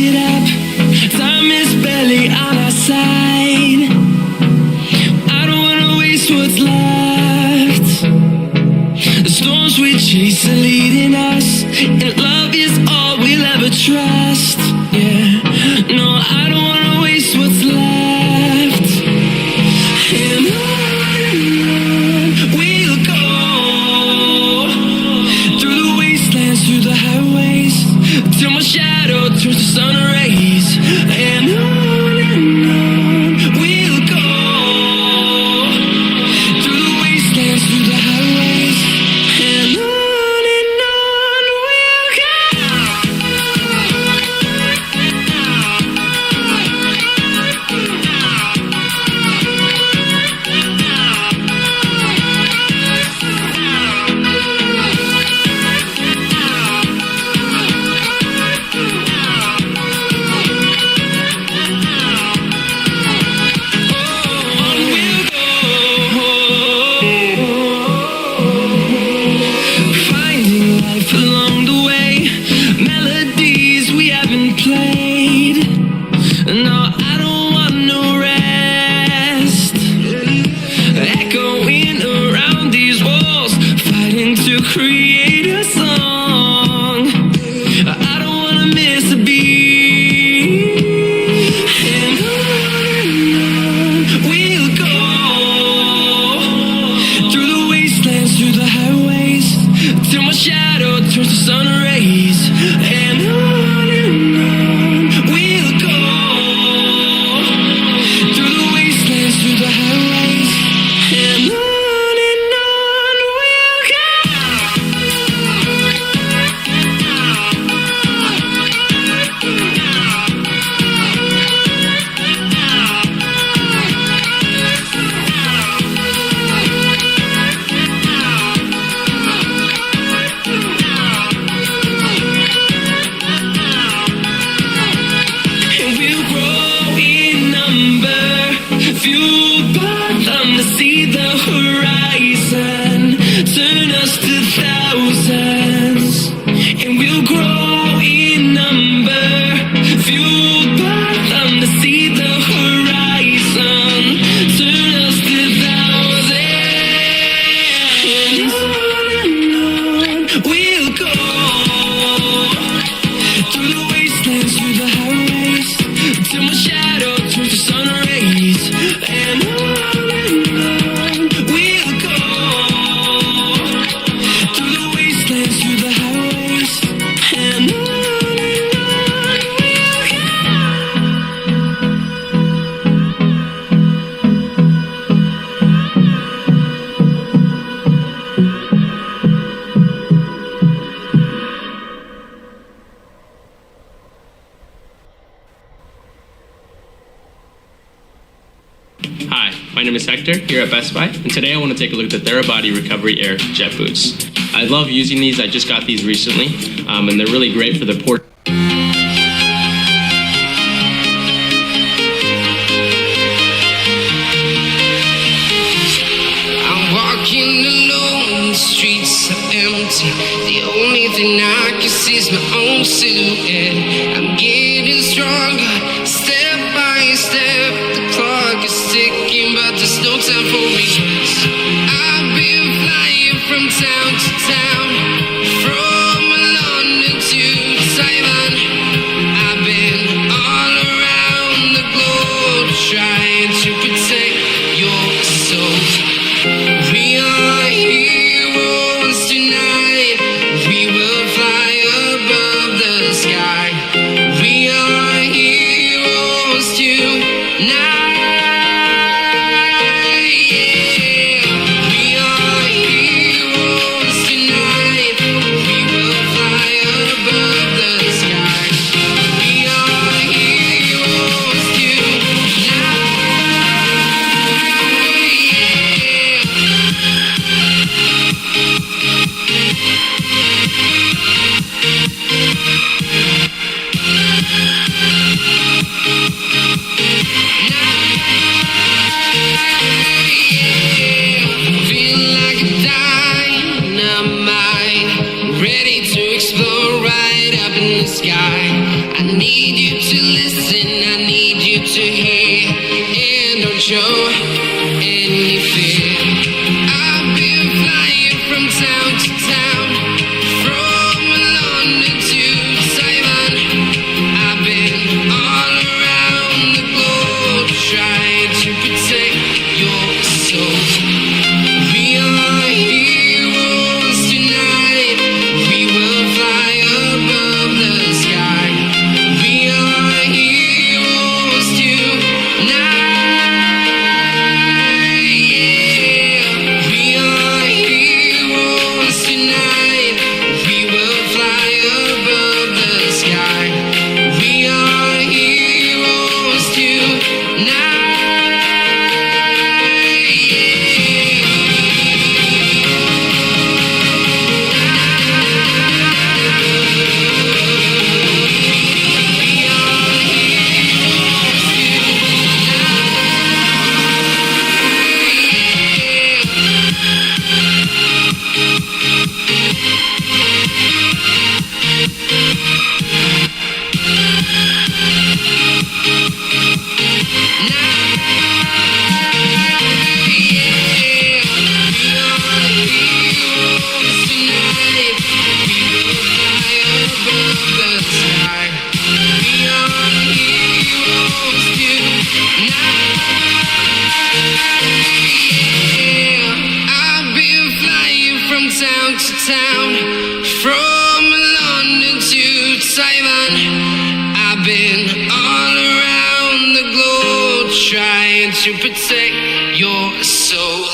it up. Time is barely on our side. I don't wanna waste what's left. The storms we chase are leading us, and love is all we'll ever trust. Yeah, no, I don't wanna waste what's left. And on we'll go, through the wastelands, through the highways, till my shadow turns to sun rays. And on we'll go, through the wastelands, through the highways, and on we'll go. Finding life along the way, melodies we haven't played. No, I don't want no rest. Echoing around these walls, fighting to create a song. I don't wanna miss a beat. And on we'll go, through the wastelands, through the highways, till my shadow turns to sun rays. And on we'll go, through the wastelands, through the highways, and on we'll go. And we'll grow in number, fueled by them to see the horizon, turn us to thousands. And we'll grow in number, fueled by them to see the horizon, turn us to thousands. And on we'll go, through the wastelands, through the highways, till my shadow turns to sun rays. And on we'll go, through the wastelands, through the highways, and on we'll go. Hi, my name is Hector here at Best Buy, and today I want to take a look at the Therabody Recovery Air Jet Boots. I love using these. I just got these recently, and they're really great for the port. I'm walking alone, the streets are empty. The only thing I can see is my own silhouette. I'm getting stronger, step by step. The clock is ticking, but there's no time for regrets. I've been flying from town to town, from London to Taiwan. I've been all around the globe, trying to protect your soul. We are heroes tonight. We will fly above the sky. We are heroes tonight. Yeah. We are heroes tonight. We will fly above the sky. We are heroes tonight. Yeah. Feel like a dynamite, ready to explode right up in the sky. I need need you to listen, I need you to hear, and don't show any fear. I've been flying from town to town, from London to Taiwan. I've been all around the globe trying to protect your soul. We are heroes tonight. We will fly above the sky. We are heroes tonight. Yeah. We are heroes tonight. We will fly above the sky. We are heroes tonight. Town to town, from London to Taiwan. I've been all around the globe trying to protect your soul.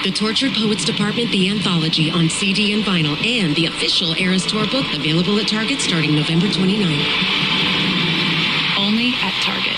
The Tortured Poets Department, the anthology on CD and vinyl, and the official Eras Tour book available at Target starting November 29th. Only at Target.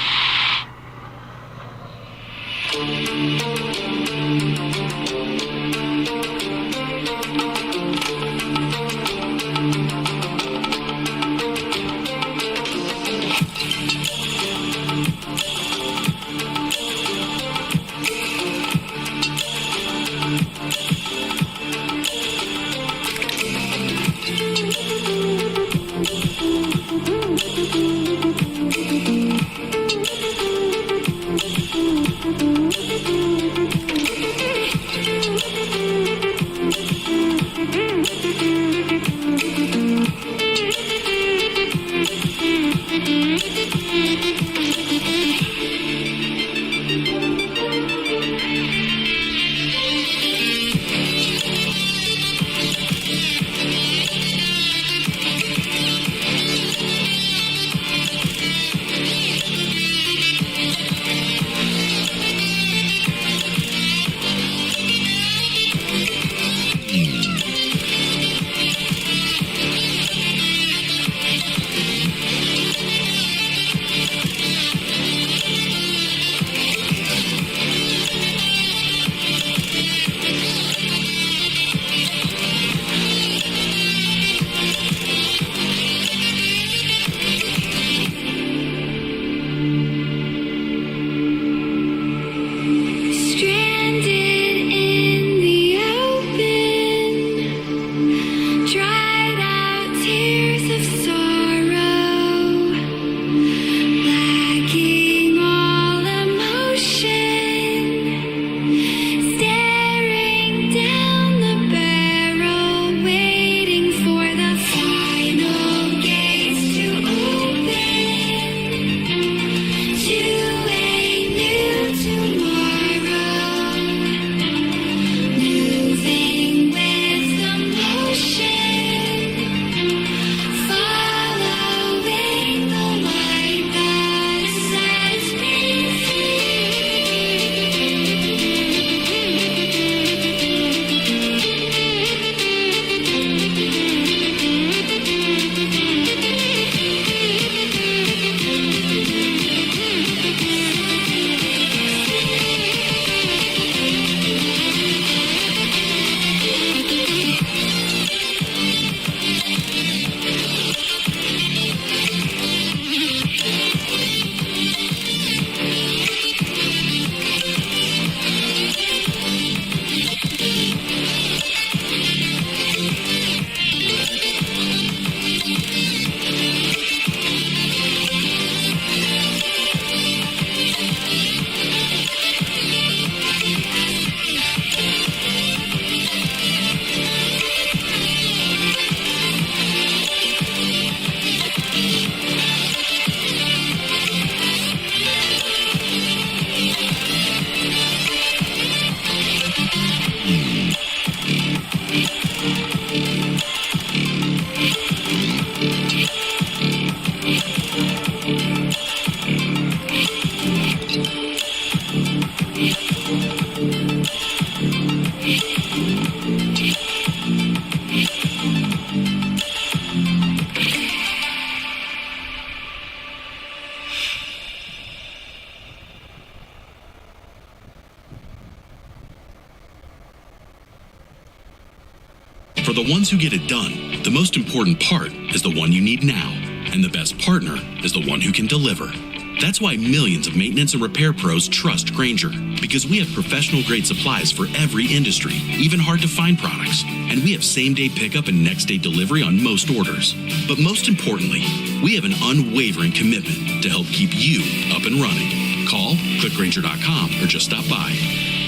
For the ones who get it done, the most important part is the one you need now, and the best partner is the one who can deliver. That's why millions of maintenance and repair pros trust Grainger, because we have professional-grade supplies for every industry, even hard-to-find products, and we have same-day pickup and next-day delivery on most orders. But most importantly, we have an unwavering commitment to help keep you up and running. Call, click Grainger.com, or just stop by.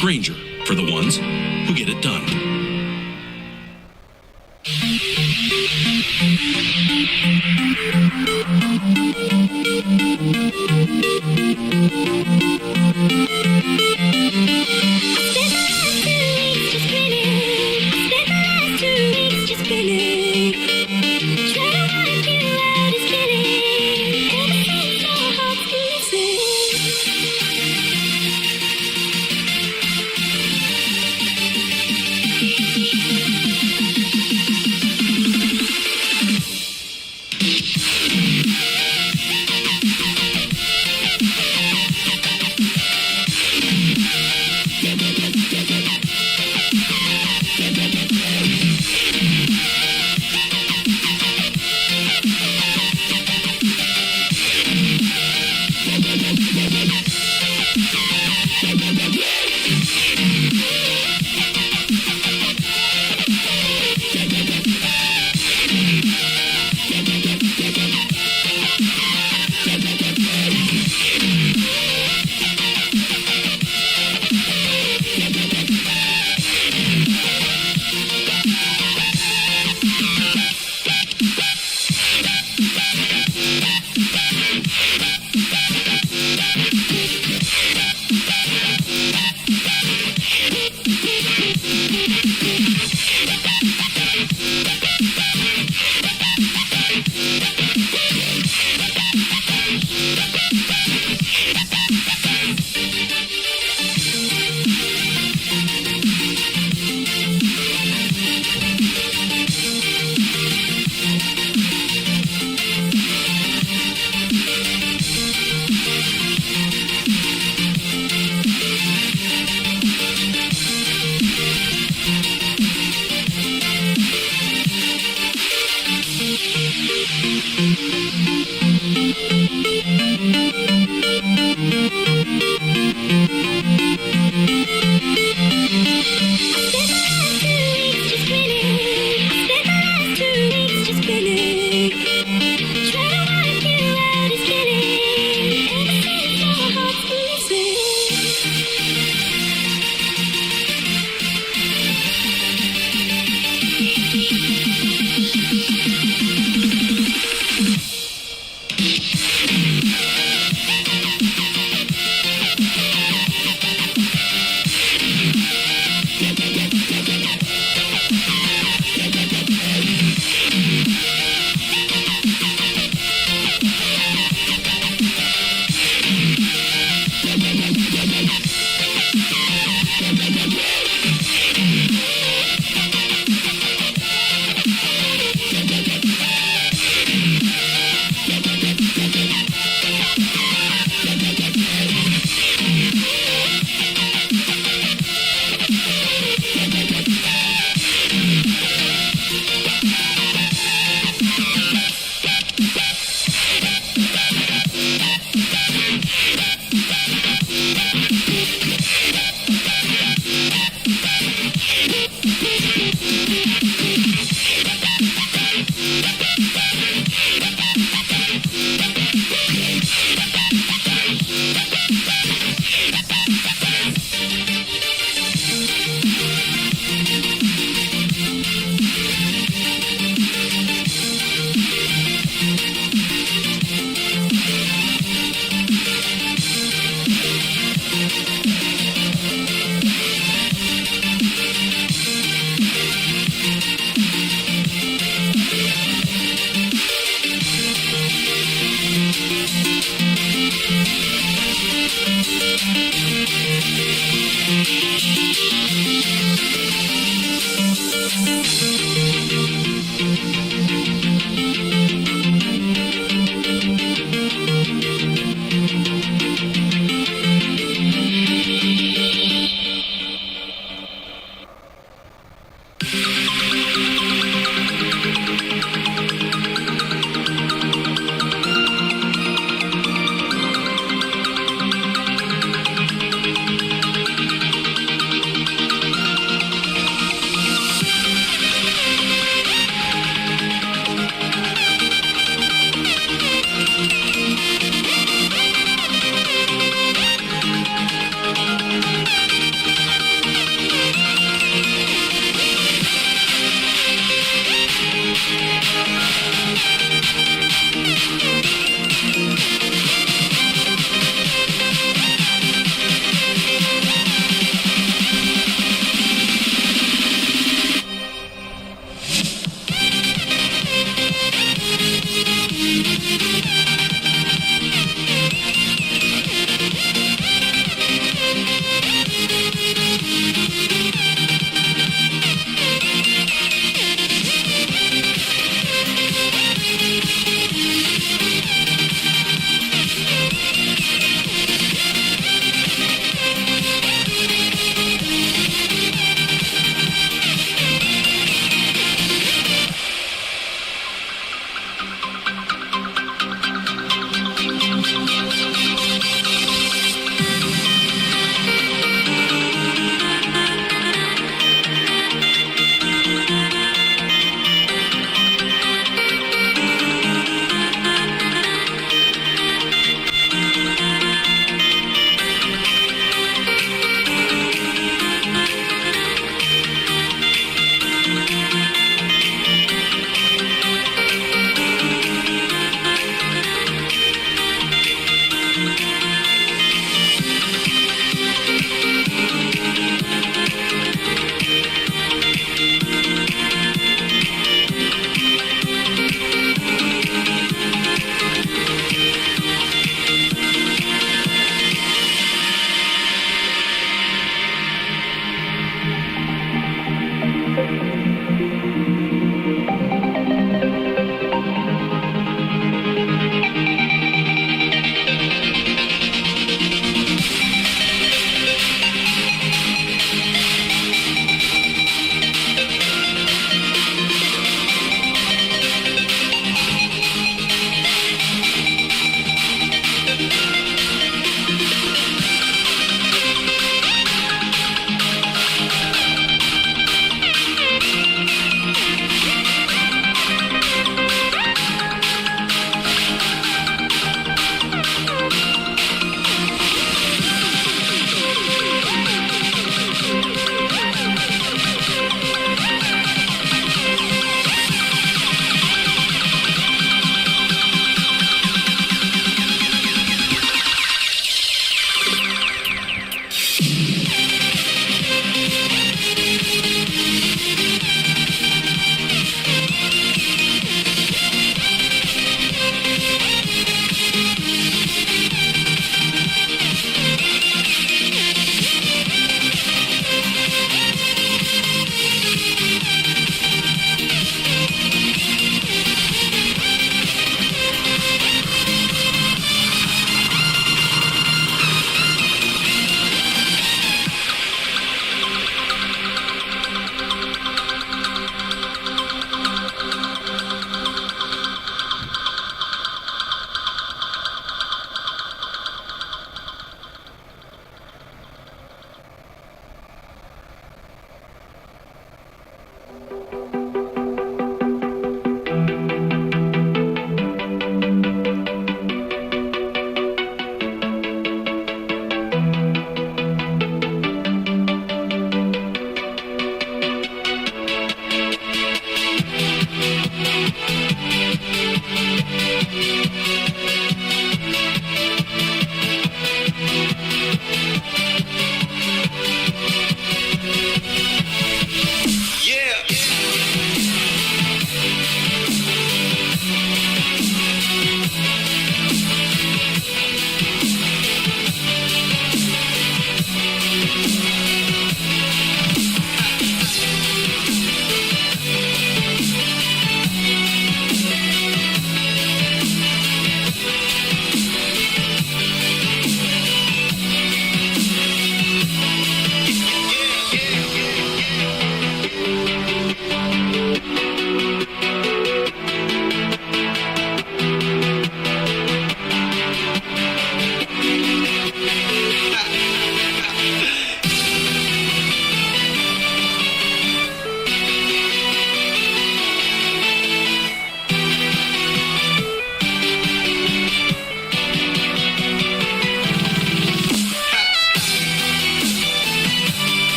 Grainger, for the ones who get it done.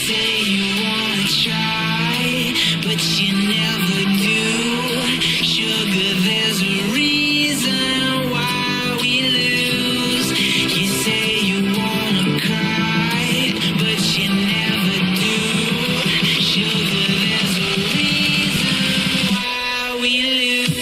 say you wanna try, but you never do. Sugar, there's a reason why we lose. You say you wanna cry, but you never do. Sugar, there's a reason why we lose.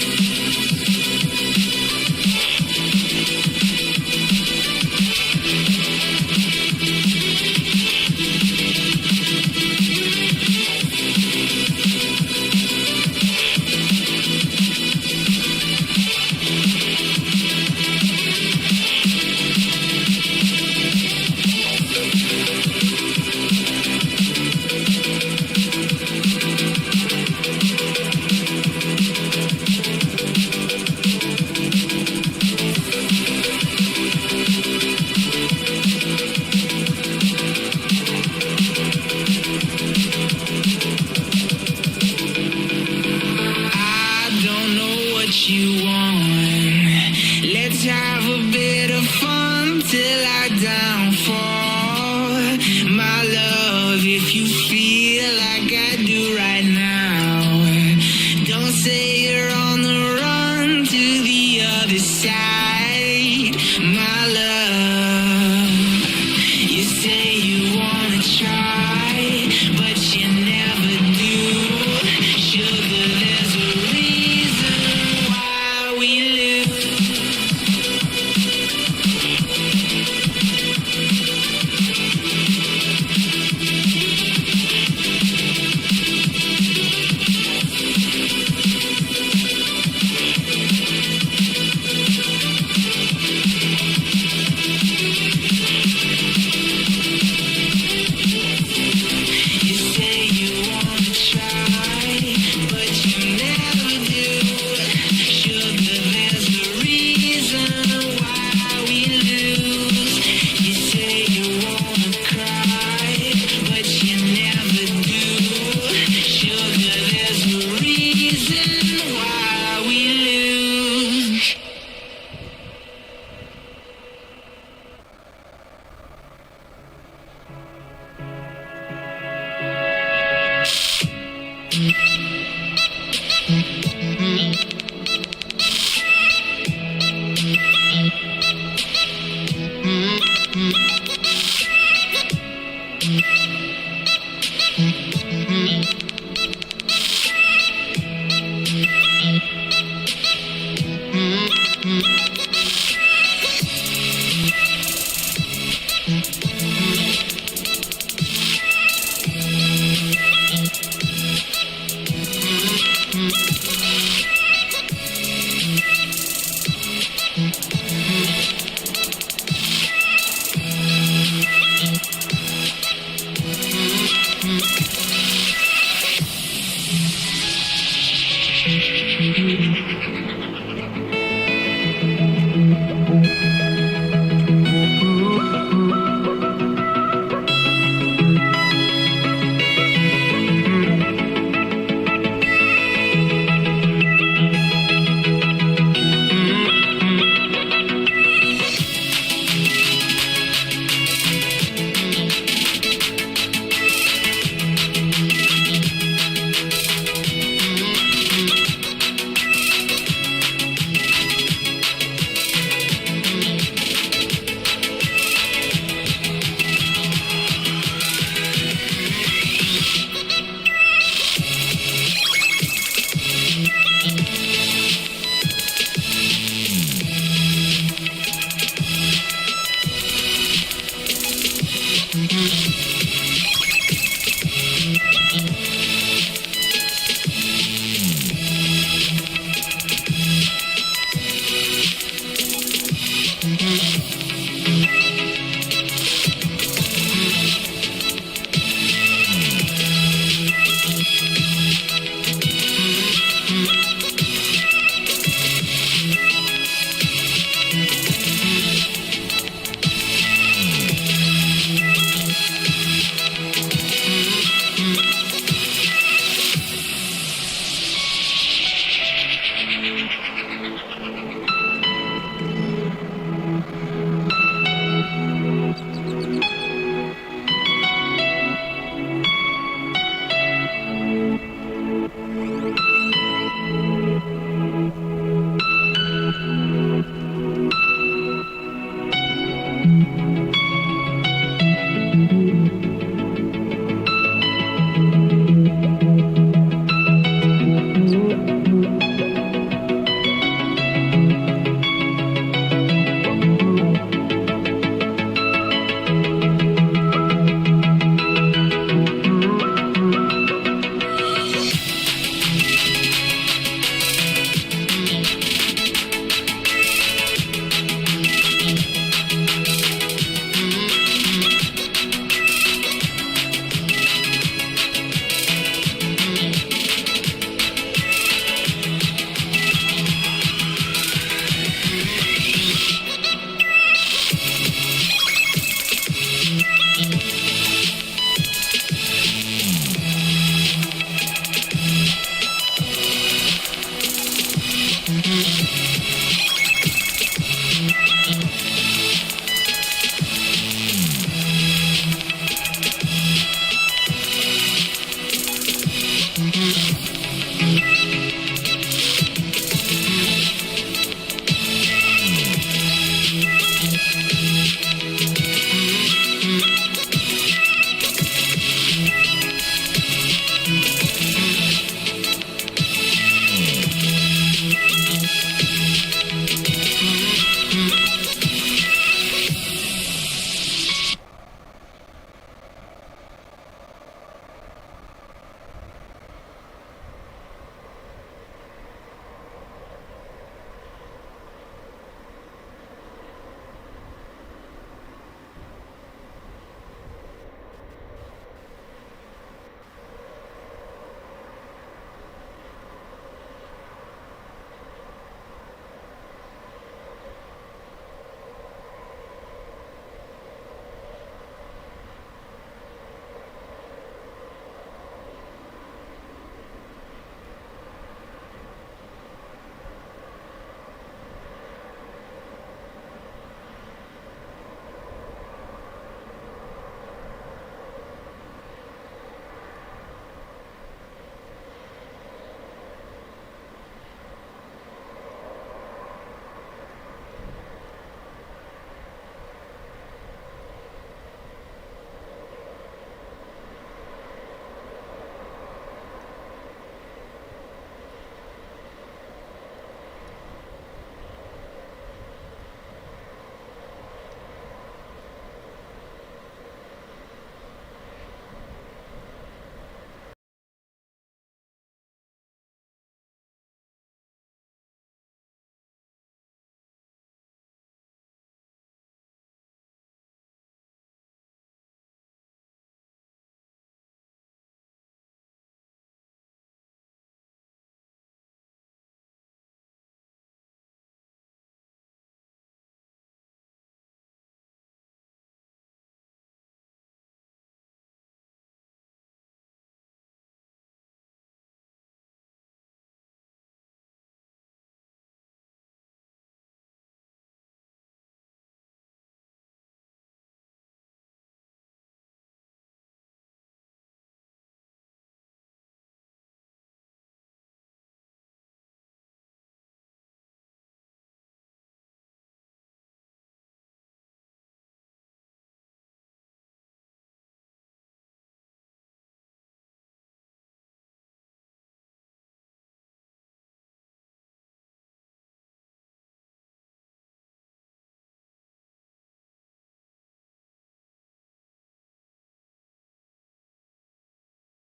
You want. Let's have a bit of fun till I downfall. My love, if you feel like I do right now, don't say you're on the run to the other side. My love, you say you wanna try, but you never do. Sugar, there's a reason we live. You say you wanna try, but you never do. Sugar, there's a reason why we lose. You say you wanna cry, but you never do. Sugar, there's a reason why we lose.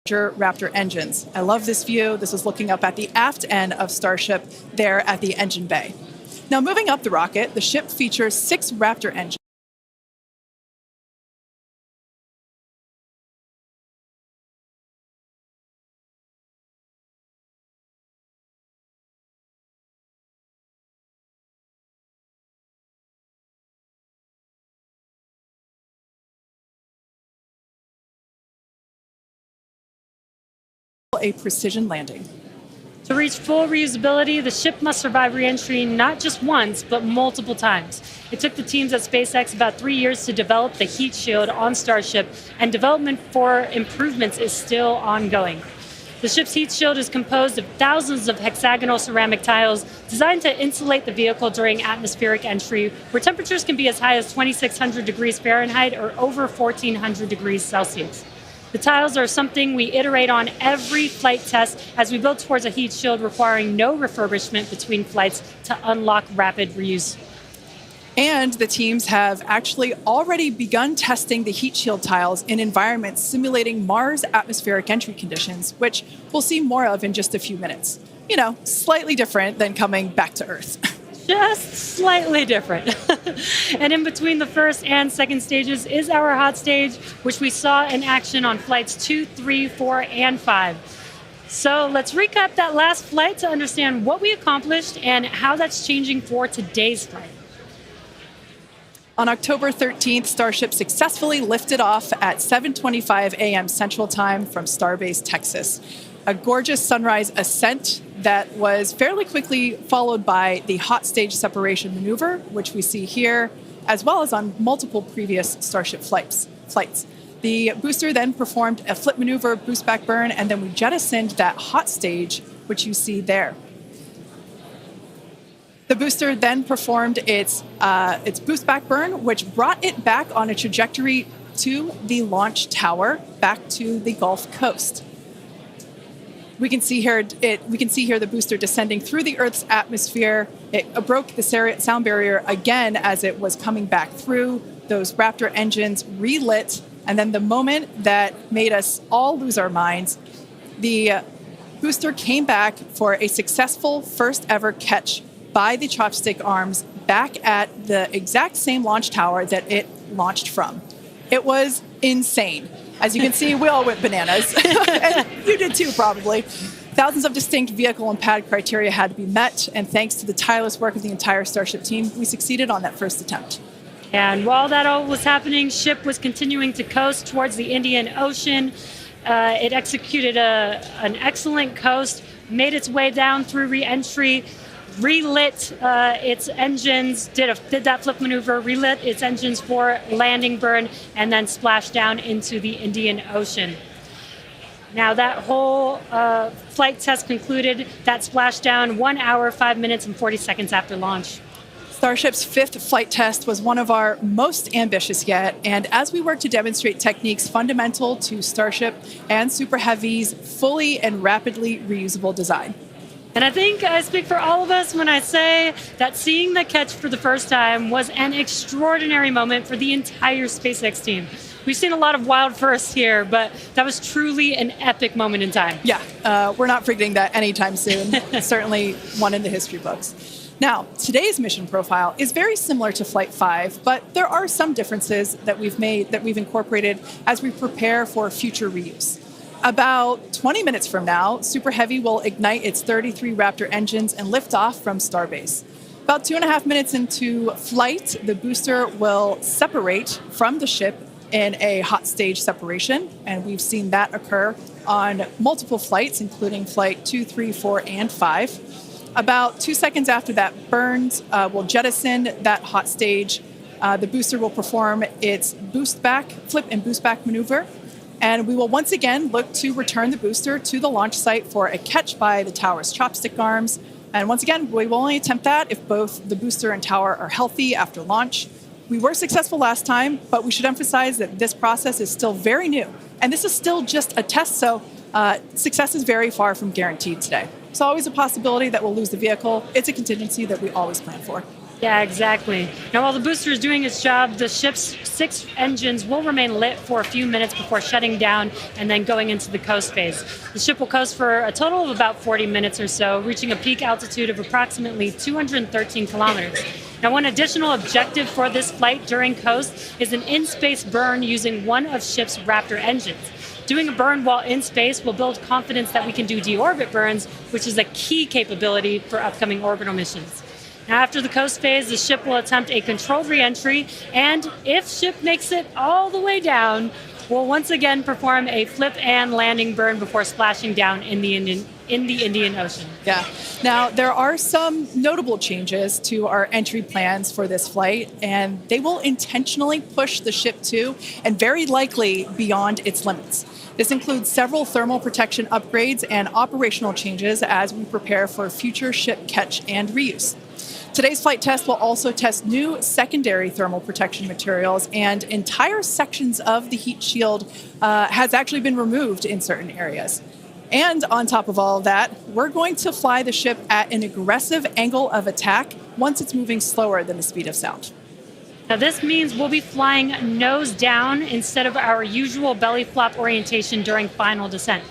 Raptor engines. I love this view. This is looking up at the aft end of Starship there at the engine bay. Now, moving up the rocket, the ship features 6 Raptor engines. A precision landing. To reach full reusability, the ship must survive re-entry not just once, but multiple times. It took the teams at SpaceX about 3 years to develop the heat shield on Starship, and development for improvements is still ongoing. The ship's heat shield is composed of thousands of hexagonal ceramic tiles designed to insulate the vehicle during atmospheric entry, where temperatures can be as high as 2,600 degrees Fahrenheit or over 1,400 degrees Celsius. The tiles are something we iterate on every flight test as we build towards a heat shield requiring no refurbishment between flights to unlock rapid reuse. And the teams have actually already begun testing the heat shield tiles in environments simulating Mars atmospheric entry conditions, which we'll see more of in just a few minutes. You know, slightly different than coming back to Earth. Just slightly different. And in between the first and second stages is our hot stage, which we saw in action on flights 2, 3, 4, and 5. So let's recap that last flight to understand what we accomplished and how that's changing for today's flight. On October 13th, Starship successfully lifted off at 7:25 a.m. Central Time from Starbase, Texas. A gorgeous sunrise ascent that was fairly quickly followed by the hot stage separation maneuver, which we see here, as well as on multiple previous Starship flights. The booster then performed a flip maneuver, boost back burn, and then we jettisoned that hot stage, which you see there. The booster then performed its boost back burn, which brought it back on a trajectory to the launch tower, back to the Gulf Coast. We can see here the booster descending through the Earth's atmosphere. It broke the sound barrier again as it was coming back through. Those Raptor engines relit, and then the moment that made us all lose our minds, the booster came back for a successful first ever catch by the chopstick arms back at the exact same launch tower that it launched from. It was insane. As you can see, we all went bananas. And you did too, probably. Thousands of distinct vehicle and pad criteria had to be met, and thanks to the tireless work of the entire Starship team, we succeeded on that first attempt. And while that all was happening, ship was continuing to coast towards the Indian Ocean. It executed an excellent coast, made its way down through re-entry, relit its engines, did that flip maneuver, relit its engines for landing burn, and then splashed down into the Indian Ocean. Now that whole flight test concluded, that splashdown 1 hour, 5 minutes, and 40 seconds after launch. Starship's 5th flight test was one of our most ambitious yet, and as we work to demonstrate techniques fundamental to Starship and Super Heavy's fully and rapidly reusable design. And I think I speak for all of us when I say that seeing the catch for the first time was an extraordinary moment for the entire SpaceX team. We've seen a lot of wild firsts here, but that was truly an epic moment in time. Yeah, we're not forgetting that anytime soon. Certainly one in the history books. Now, today's mission profile is very similar to Flight 5, but there are some differences that we've incorporated as we prepare for future reuse. About 20 minutes from now, Super Heavy will ignite its 33 Raptor engines and lift off from Starbase. About 2.5 minutes into flight, the booster will separate from the ship in a hot stage separation, and we've seen that occur on multiple flights, including Flight 2, 3, 4, and 5. About 2 seconds after that burns, we'll jettison that hot stage. The booster will perform its flip and boost back maneuver. And we will once again look to return the booster to the launch site for a catch by the tower's chopstick arms. And once again, we will only attempt that if both the booster and tower are healthy after launch. We were successful last time, but we should emphasize that this process is still very new. And this is still just a test, so success is very far from guaranteed today. It's always a possibility that we'll lose the vehicle. It's a contingency that we always plan for. Yeah, exactly. Now, while the booster is doing its job, the ship's 6 engines will remain lit for a few minutes before shutting down and then going into the coast phase. The ship will coast for a total of about 40 minutes or so, reaching a peak altitude of approximately 213 kilometers. Now, one additional objective for this flight during coast is an in-space burn using one of ship's Raptor engines. Doing a burn while in space will build confidence that we can do deorbit burns, which is a key capability for upcoming orbital missions. Now, after the coast phase, the ship will attempt a controlled re-entry, and if ship makes it all the way down, will once again perform a flip and landing burn before splashing down in the Indian Ocean. Yeah. Now, there are some notable changes to our entry plans for this flight, and they will intentionally push the ship to and very likely beyond its limits. This includes several thermal protection upgrades and operational changes as we prepare for future ship catch and reuse. Today's flight test will also test new secondary thermal protection materials, and entire sections of the heat shield has actually been removed in certain areas. And on top of all of that, we're going to fly the ship at an aggressive angle of attack once it's moving slower than the speed of sound. Now, this means we'll be flying nose down instead of our usual belly flop orientation during final descent.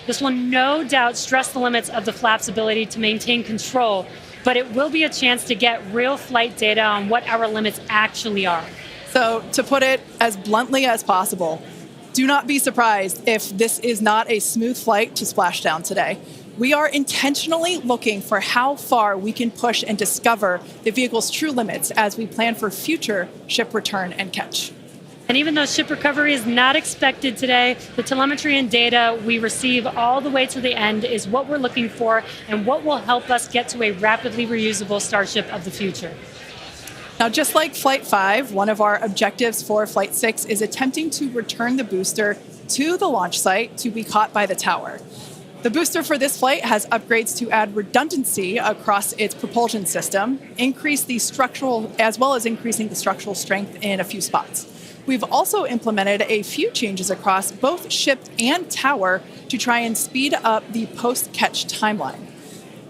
This will no doubt stress the limits of the flap's ability to maintain control, but it will be a chance to get real flight data on what our limits actually are. So, to put it as bluntly as possible, do not be surprised if this is not a smooth flight to splashdown today. We are intentionally looking for how far we can push and discover the vehicle's true limits as we plan for future ship return and catch. And even though ship recovery is not expected today, the telemetry and data we receive all the way to the end is what we're looking for and what will help us get to a rapidly reusable Starship of the future. Now, just like Flight 5, one of our objectives for Flight 6 is attempting to return the booster to the launch site to be caught by the tower. The booster for this flight has upgrades to add redundancy across its propulsion system, increase the structural, as well as increasing the structural strength in a few spots. We've also implemented a few changes across both ship and tower to try and speed up the post-catch timeline.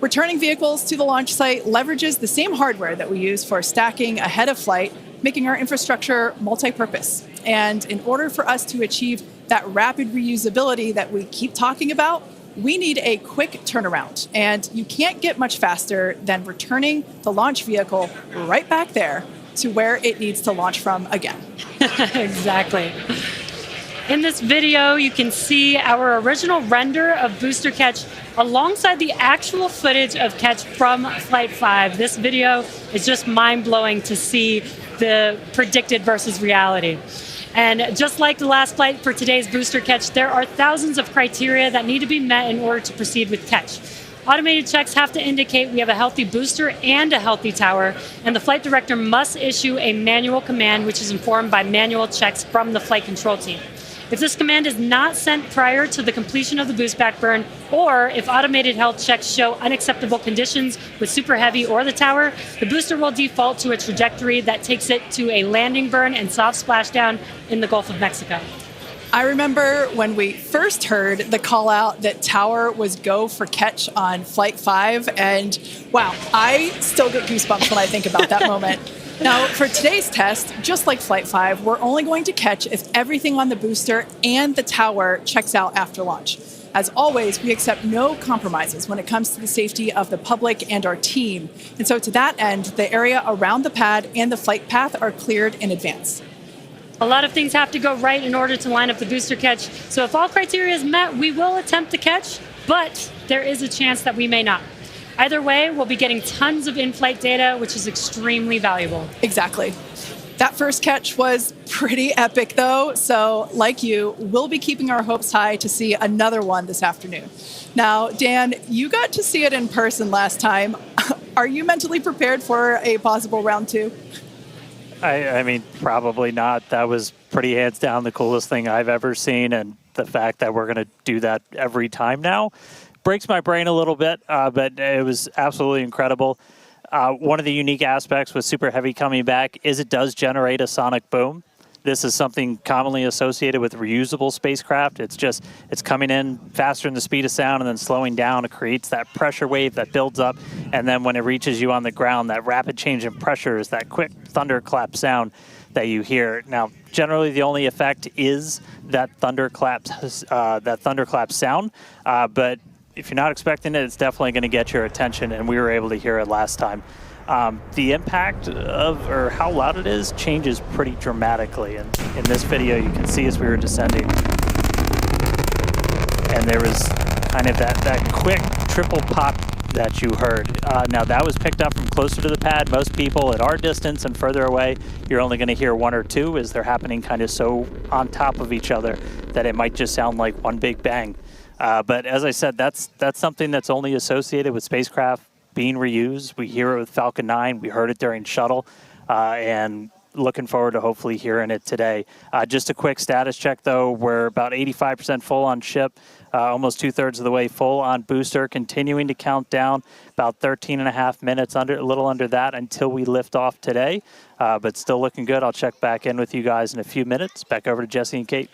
Returning vehicles to the launch site leverages the same hardware that we use for stacking ahead of flight, making our infrastructure multi-purpose. And in order for us to achieve that rapid reusability that we keep talking about, we need a quick turnaround. And you can't get much faster than returning the launch vehicle right back there to where it needs to launch from again. Exactly. In this video, you can see our original render of booster catch alongside the actual footage of catch from Flight 5. This video is just mind-blowing to see the predicted versus reality. And just like the last flight for today's booster catch, there are thousands of criteria that need to be met in order to proceed with catch. Automated checks have to indicate we have a healthy booster and a healthy tower, and the flight director must issue a manual command which is informed by manual checks from the flight control team. If this command is not sent prior to the completion of the boost back burn, or if automated health checks show unacceptable conditions with Super Heavy or the tower, the booster will default to a trajectory that takes it to a landing burn and soft splashdown in the Gulf of Mexico. I remember when we first heard the call out that tower was go for catch on Flight 5, and wow, I still get goosebumps when I think about that moment. Now, for today's test, just like Flight 5, we're only going to catch if everything on the booster and the tower checks out after launch. As always, we accept no compromises when it comes to the safety of the public and our team. And so to that end, the area around the pad and the flight path are cleared in advance. A lot of things have to go right in order to line up the booster catch. So if all criteria is met, we will attempt to catch, but there is a chance that we may not. Either way, we'll be getting tons of in-flight data, which is extremely valuable. Exactly. That first catch was pretty epic, though. So, like you, we'll be keeping our hopes high to see another one this afternoon. Now, Dan, you got to see it in person last time. Are you mentally prepared for a possible round two? I mean, probably not. That was pretty hands down the coolest thing I've ever seen. And the fact that we're going to do that every time now breaks my brain a little bit, but it was absolutely incredible. One of the unique aspects with Super Heavy coming back is it does generate a sonic boom. This is something commonly associated with reusable spacecraft. It's coming in faster than the speed of sound and then slowing down. It creates that pressure wave that builds up, and then when it reaches you on the ground, that rapid change in pressure is that quick thunderclap sound that you hear. Now, generally, the only effect is that thunderclap sound, but if you're not expecting it, it's definitely going to get your attention, and we were able to hear it last time. The impact of, or how loud it is, changes pretty dramatically. And in this video, you can see as we were descending, and there was kind of that quick triple pop that you heard. Now, that was picked up from closer to the pad. Most people at our distance and further away, you're only going to hear one or two as they're happening kind of so on top of each other that it might just sound like one big bang. But as I said, that's something that's only associated with spacecraft being reused. We hear it with Falcon 9. We heard it during Shuttle, and looking forward to hopefully hearing it today. Just a quick status check, though. We're about 85% full on ship, almost 2/3 of the way full on booster, continuing to count down about 13 and a half minutes, a little under that, until we lift off today. But still looking good. I'll check back in with you guys in a few minutes. Back over to Jesse and Kate.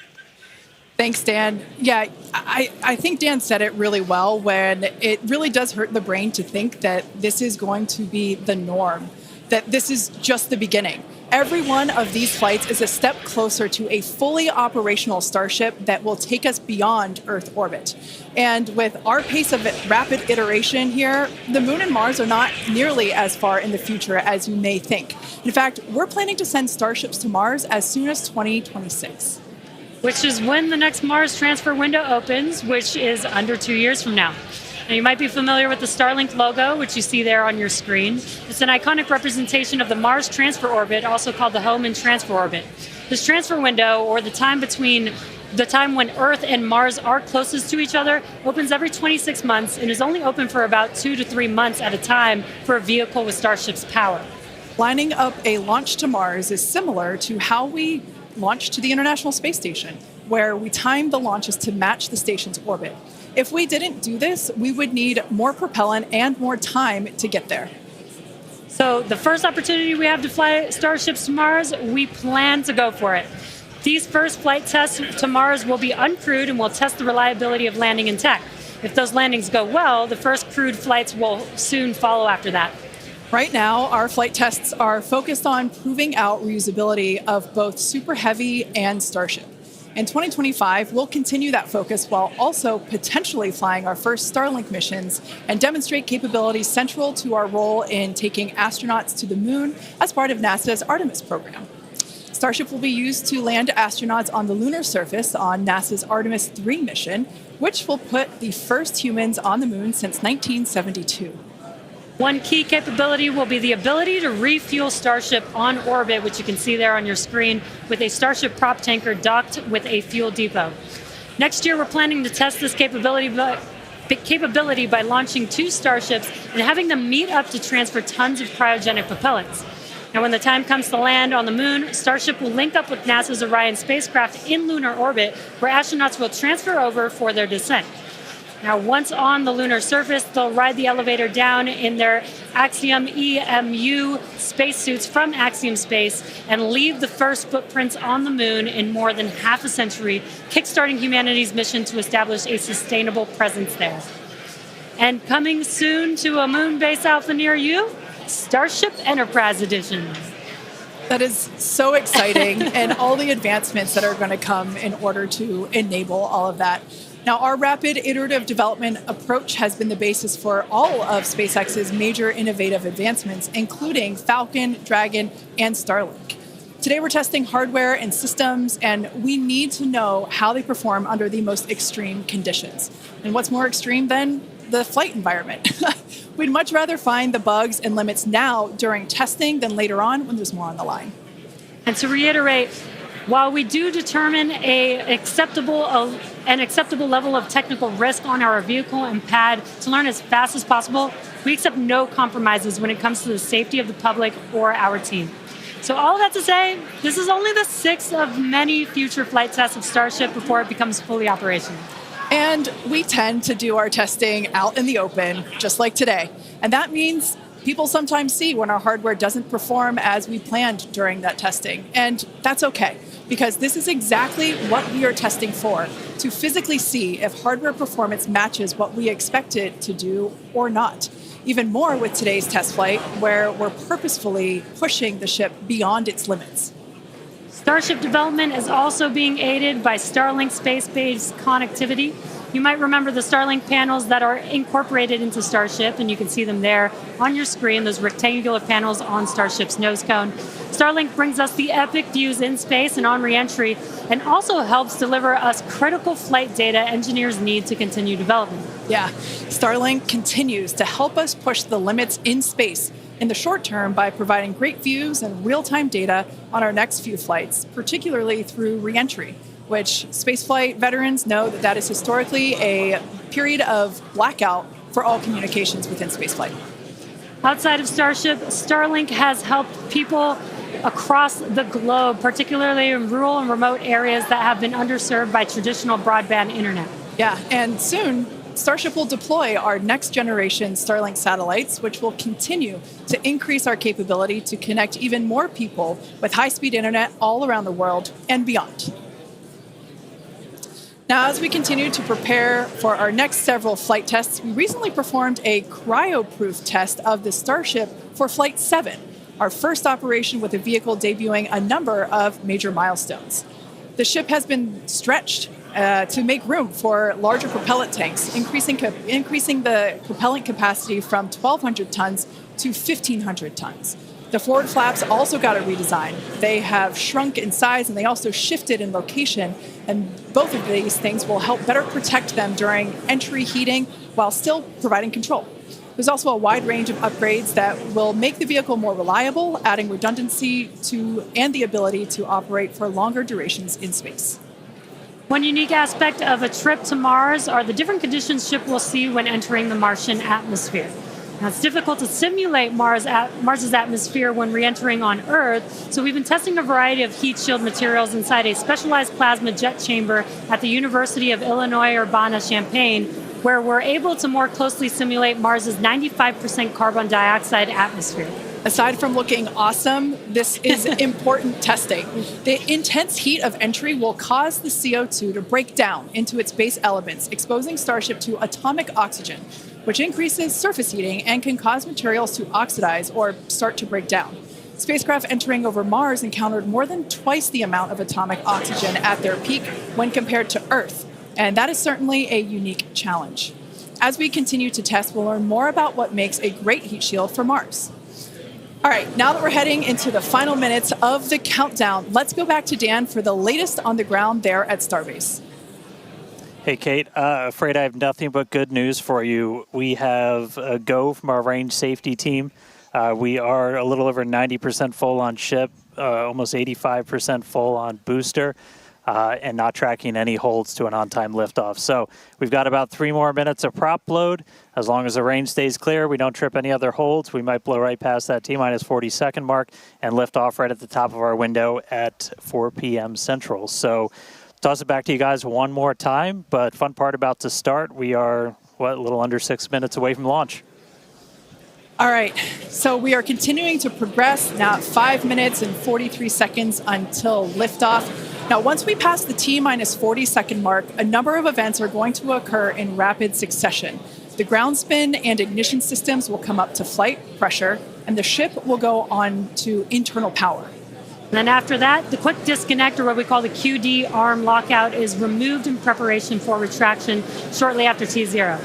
Thanks, Dan. Yeah, I think Dan said it really well when it really does hurt the brain to think that this is going to be the norm, that this is just the beginning. Every one of these flights is a step closer to a fully operational Starship that will take us beyond Earth orbit. And with our pace of rapid iteration here, the Moon and Mars are not nearly as far in the future as you may think. In fact, we're planning to send Starships to Mars as soon as 2026. Which is when the next Mars transfer window opens, which is under 2 years from now. Now, you might be familiar with the Starlink logo, which you see there on your screen. It's an iconic representation of the Mars transfer orbit, also called the home and transfer orbit. This transfer window, or the time between the time when Earth and Mars are closest to each other, opens every 26 months and is only open for about 2 to 3 months at a time for a vehicle with Starship's power. Lining up a launch to Mars is similar to how we launched to the International Space Station, where we timed the launches to match the station's orbit. If we didn't do this, we would need more propellant and more time to get there. So the first opportunity we have to fly Starships to Mars, we plan to go for it. These first flight tests to Mars will be uncrewed and will test the reliability of landing in tech. If those landings go well, the first crewed flights will soon follow after that. Right now, our flight tests are focused on proving out reusability of both Super Heavy and Starship. In 2025, we'll continue that focus while also potentially flying our first Starlink missions and demonstrate capabilities central to our role in taking astronauts to the moon as part of NASA's Artemis program. Starship will be used to land astronauts on the lunar surface on NASA's Artemis 3 mission, which will put the first humans on the moon since 1972. One key capability will be the ability to refuel Starship on orbit, which you can see there on your screen, with a Starship prop tanker docked with a fuel depot. Next year, we're planning to test this capability by launching 2 Starships and having them meet up to transfer tons of cryogenic propellants. Now, when the time comes to land on the moon, Starship will link up with NASA's Orion spacecraft in lunar orbit, where astronauts will transfer over for their descent. Now, once on the lunar surface, they'll ride the elevator down in their Axiom EMU spacesuits from Axiom Space and leave the first footprints on the moon in more than half a century, kickstarting humanity's mission to establish a sustainable presence there. And coming soon to a moon base alpha near you, Starship Enterprise Edition. That is so exciting, and all the advancements that are going to come in order to enable all of that. Now, our rapid iterative development approach has been the basis for all of SpaceX's major innovative advancements, including Falcon, Dragon, and Starlink. Today, we're testing hardware and systems, and we need to know how they perform under the most extreme conditions. And what's more extreme than the flight environment? We'd much rather find the bugs and limits now during testing than later on when there's more on the line. And to reiterate, while we do determine an acceptable level of technical risk on our vehicle and pad to learn as fast as possible, we accept no compromises when it comes to the safety of the public or our team. So all that to say, this is only the 6th of many future flight tests of Starship before it becomes fully operational. And we tend to do our testing out in the open, just like today. And that means people sometimes see when our hardware doesn't perform as we planned during that testing. And that's okay. because this is exactly what we are testing for, to physically see if hardware performance matches what we expect it to do or not. Even more with today's test flight, where we're purposefully pushing the ship beyond its limits. Starship development is also being aided by Starlink space-based connectivity. You might remember the Starlink panels that are incorporated into Starship, and you can see them there on your screen, those rectangular panels on Starship's nose cone. Starlink brings us the epic views in space and on re-entry, and also helps deliver us critical flight data engineers need to continue development. Yeah, Starlink continues to help us push the limits in space in the short term by providing great views and real-time data on our next few flights, particularly through re-entry, which spaceflight veterans know that is historically a period of blackout for all communications within spaceflight. Outside of Starship, Starlink has helped people across the globe, particularly in rural and remote areas that have been underserved by traditional broadband internet. Yeah, and soon, Starship will deploy our next generation Starlink satellites, which will continue to increase our capability to connect even more people with high-speed internet all around the world and beyond. Now, as we continue to prepare for our next several flight tests, we recently performed a cryo-proof test of the Starship for Flight 7, our first operation with the vehicle debuting a number of major milestones. The ship has been stretched to make room for larger propellant tanks, increasing the propellant capacity from 1,200 tons to 1,500 tons. The forward flaps also got a redesign. They have shrunk in size and they also shifted in location, and both of these things will help better protect them during entry heating while still providing control. There's also a wide range of upgrades that will make the vehicle more reliable, adding redundancy to and the ability to operate for longer durations in space. One unique aspect of a trip to Mars are the different conditions ship will see when entering the Martian atmosphere. Now, it's difficult to simulate Mars's atmosphere when re-entering on Earth, so we've been testing a variety of heat shield materials inside a specialized plasma jet chamber at the University of Illinois Urbana-Champaign, where we're able to more closely simulate Mars's 95% carbon dioxide atmosphere. Aside from looking awesome, this is important testing. The intense heat of entry will cause the CO2 to break down into its base elements, exposing Starship to atomic oxygen, which increases surface heating and can cause materials to oxidize or start to break down. Spacecraft entering over Mars encountered more than twice the amount of atomic oxygen at their peak when compared to Earth, and that is certainly a unique challenge. As we continue to test, we'll learn more about what makes a great heat shield for Mars. All right, now that we're heading into the final minutes of the countdown, let's go back to Dan for the latest on the ground there at Starbase. Hey, Kate, afraid I have nothing but good news for you. We have a go from our range safety team. We are a little over 90% full on ship, almost 85% full on booster, and not tracking any holds to an on-time liftoff. So we've got about 3 more minutes of prop load. As long as the range stays clear, we don't trip any other holds, we might blow right past that T-minus 40-second mark and lift off right at the top of our window at 4 p.m. Central. So toss it back to you guys one more time, but fun part about to start, we are, a little under 6 minutes away from launch. All right, so we are continuing to progress now at 5 minutes and 43 seconds until liftoff. Now, once we pass the T-minus 40-second mark, a number of events are going to occur in rapid succession. The ground spin and ignition systems will come up to flight pressure, and the ship will go on to internal power. And then after that, the quick disconnect, or what we call the QD arm lockout, is removed in preparation for retraction shortly after T0.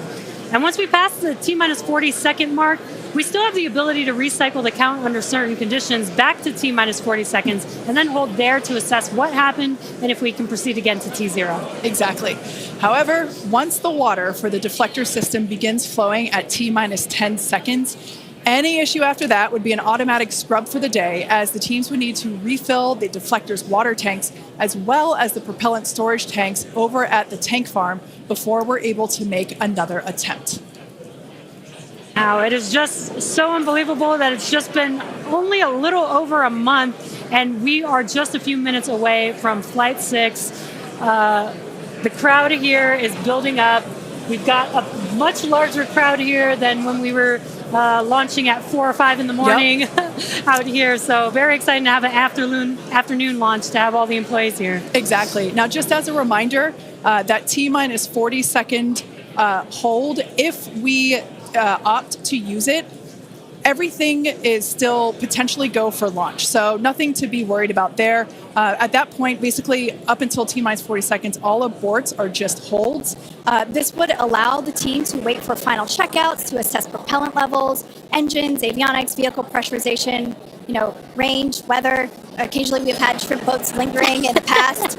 And once we pass the T-minus 40-second mark, we still have the ability to recycle the count under certain conditions back to T-minus 40 seconds and then hold there to assess what happened and if we can proceed again to T0. Exactly. However, once the water for the deflector system begins flowing at T-minus 10 seconds, any issue after that would be an automatic scrub for the day, as the teams would need to refill the deflector's water tanks as well as the propellant storage tanks over at the tank farm before we're able to make another attempt. Now, it is just so unbelievable that it's just been only a little over a month, and we are just a few minutes away from Flight 6. The crowd here is building up. We've got a much larger crowd here than when we were launching at 4 or 5 in the morning out here. So very exciting to have an afternoon launch to have all the employees here. Exactly. Now, just as a reminder, that T-minus 40-second hold, if we opt to use it, everything is still potentially go for launch. So nothing to be worried about there. At that point, basically, up until T-minus 40 seconds, all aborts are just holds. This would allow the team to wait for final checkouts to assess propellant levels, engines, avionics, vehicle pressurization, range, weather. Occasionally we've had shrimp boats lingering in the past,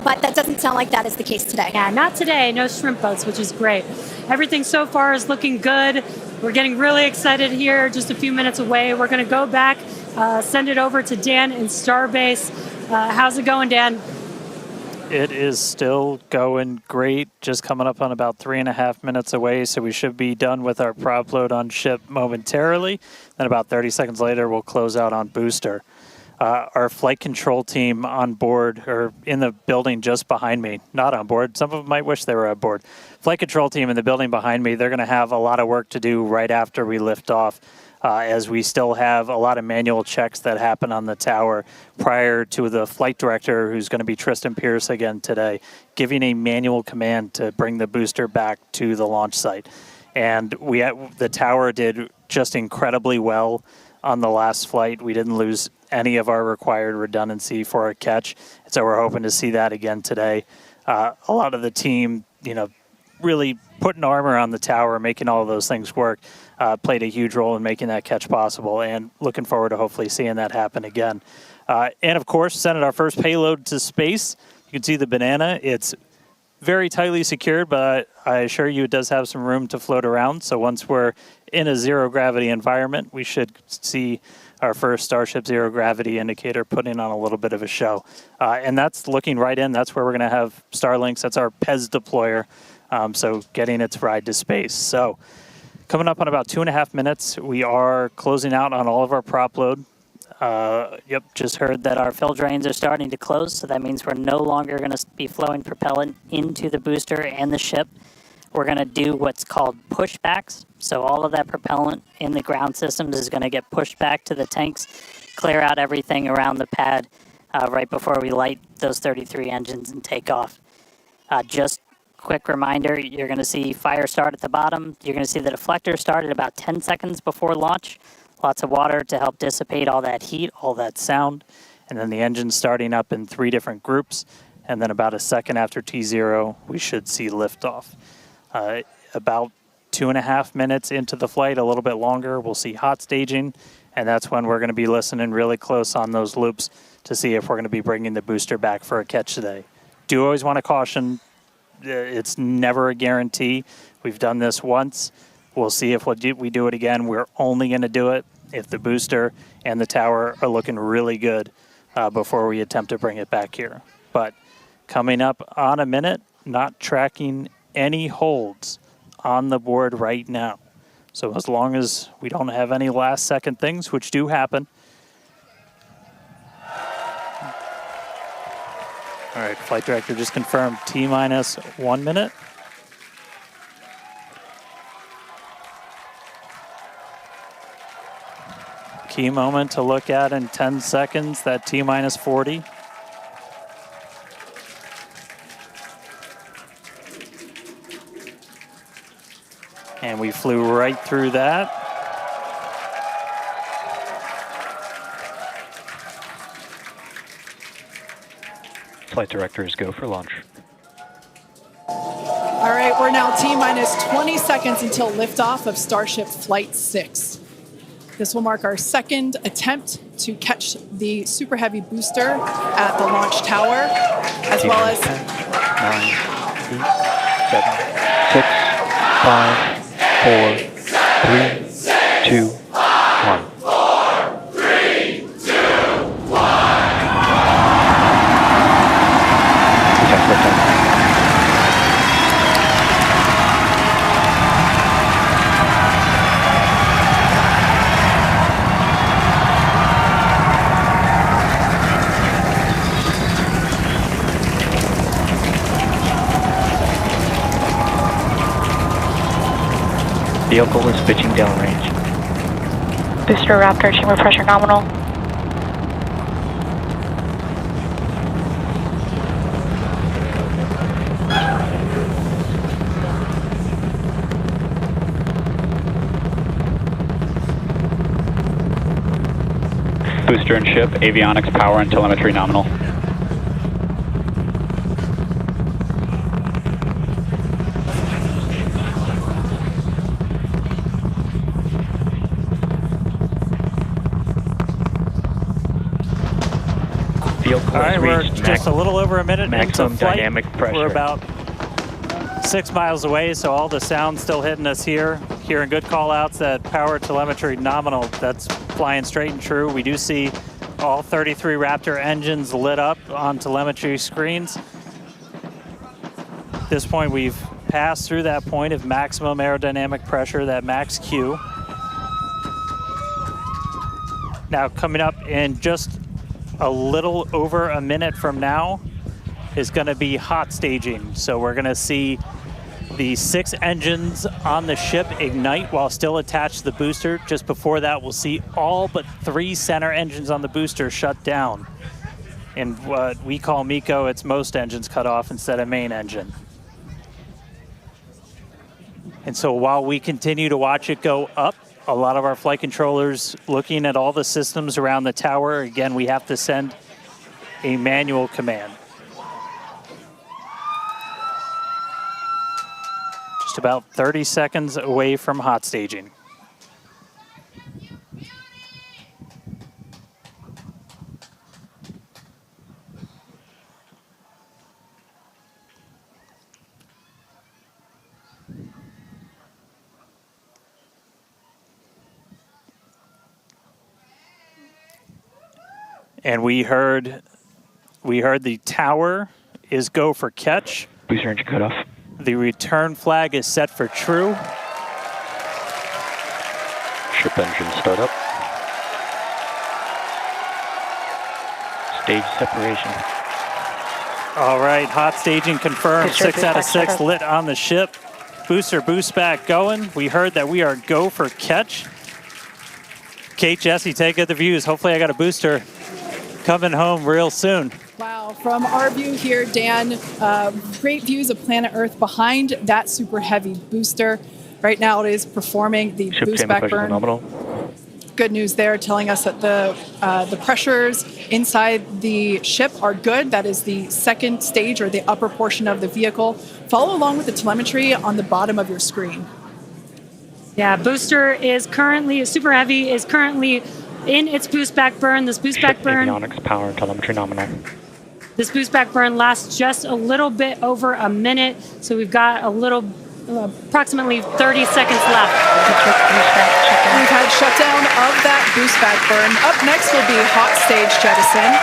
but that doesn't sound like that is the case today. Yeah, not today. No shrimp boats, which is great. Everything so far is looking good. We're getting really excited here, just a few minutes away. We're going to go back, send it over to Dan in Starbase. How's it going, Dan? It is still going great, just coming up on about 3.5 minutes away, so we should be done with our prop load on ship momentarily. Then about 30 seconds later, we'll close out on booster. Our flight control team on board, or in the building just behind me, not on board. Some of them might wish they were on board. Flight control team in the building behind me, they're going to have a lot of work to do right after we lift off, as we still have a lot of manual checks that happen on the tower prior to the flight director, who's going to be Tristan Pierce again today, giving a manual command to bring the booster back to the launch site. And the tower did just incredibly well on the last flight. We didn't lose any of our required redundancy for a catch, so we're hoping to see that again today. A lot of the team, really putting armor on the tower, making all of those things work, played a huge role in making that catch possible, and looking forward to hopefully seeing that happen again. And of course, sending our first payload to space. You can see the banana. It's very tightly secured, but I assure you it does have some room to float around. So once we're in a zero gravity environment, we should see our first Starship zero gravity indicator putting on a little bit of a show. And that's looking right in. That's where we're going to have Starlinks. That's our PEZ deployer. So getting its ride to space. So coming up on about 2.5 minutes, we are closing out on all of our prop load. Just heard that our fill drains are starting to close, so that means we're no longer going to be flowing propellant into the booster and the ship. We're going to do what's called pushbacks. So all of that propellant in the ground systems is going to get pushed back to the tanks, clear out everything around the pad right before we light those 33 engines and take off. Just quick reminder, you're going to see fire start at the bottom. You're going to see the deflector start at about 10 seconds before launch. Lots of water to help dissipate all that heat, all that sound. And then the engine starting up in 3 different groups. And then about a second after T0, we should see liftoff. About 2.5 minutes into the flight, a little bit longer, we'll see hot staging. And that's when we're going to be listening really close on those loops to see if we're going to be bringing the booster back for a catch today. Do always want to caution, it's never a guarantee. We've done this once. We'll see if we do it again. We're only going to do it if the booster and the tower are looking really good before we attempt to bring it back here. But coming up on a minute, not tracking any holds on the board right now. So as long as we don't have any last second things, which do happen. All right, flight director just confirmed T-minus 1 minute. Key moment to look at in 10 seconds, that T-minus 40. And we flew right through that. Flight directors go for launch. All right, we're now T-minus 20 seconds until liftoff of Starship Flight 6. This will mark our second attempt to catch the Super Heavy booster at the launch tower, as well as 10, 9, 8, 7, 6, 5, 4, 3, 2, 1. Vehicle is pitching downrange. Booster Raptor, chamber pressure nominal. Booster and ship, avionics, power, and telemetry nominal. Vehicle All right, has we're reached just a little over a minute maximum into flight. dynamic pressure. We're about 6 miles away, so all the sound's still hitting us here. Hearing good call outs that power telemetry nominal, that's flying straight and true. We do see all 33 Raptor engines lit up on telemetry screens. At this point, we've passed through that point of maximum aerodynamic pressure, that max Q. Now coming up in just a little over a minute from now is going to be hot staging. So we're going to see the 6 engines on the ship ignite while still attached to the booster. Just before that, we'll see all but 3 center engines on the booster shut down. In what we call MECO, it's most engines cut off instead of main engine. And so while we continue to watch it go up, a lot of our flight controllers looking at all the systems around the tower. Again, we have to send a manual command. Just about 30 seconds away from hot staging. And we heard the tower is go for catch. Booster engine cut off. The return flag is set for true. Ship engine start up. Stage separation. All right, hot staging confirmed. Booster 6 out of boost 6 back lit on the ship. Booster boost back going. We heard that we are go for catch. Kate, Jesse, take the views. Hopefully I got a booster coming home real soon. Wow, from our view here, Dan, great views of planet Earth behind that super heavy booster. Right now it is performing the Ship boost chamber back pressure burn. nominal. Good news there, telling us that the pressures inside the ship are good. That is the second stage or the upper portion of the vehicle. Follow along with the telemetry on the bottom of your screen. Yeah, booster is currently, super heavy is currently in its boost back burn. This boost back burn, Avionics, power, and telemetry nominal. this boost back burn lasts just a little bit over a minute. So we've got a little, approximately 30 seconds left. We've had shutdown of that boost back burn. Up next will be hot stage jettison.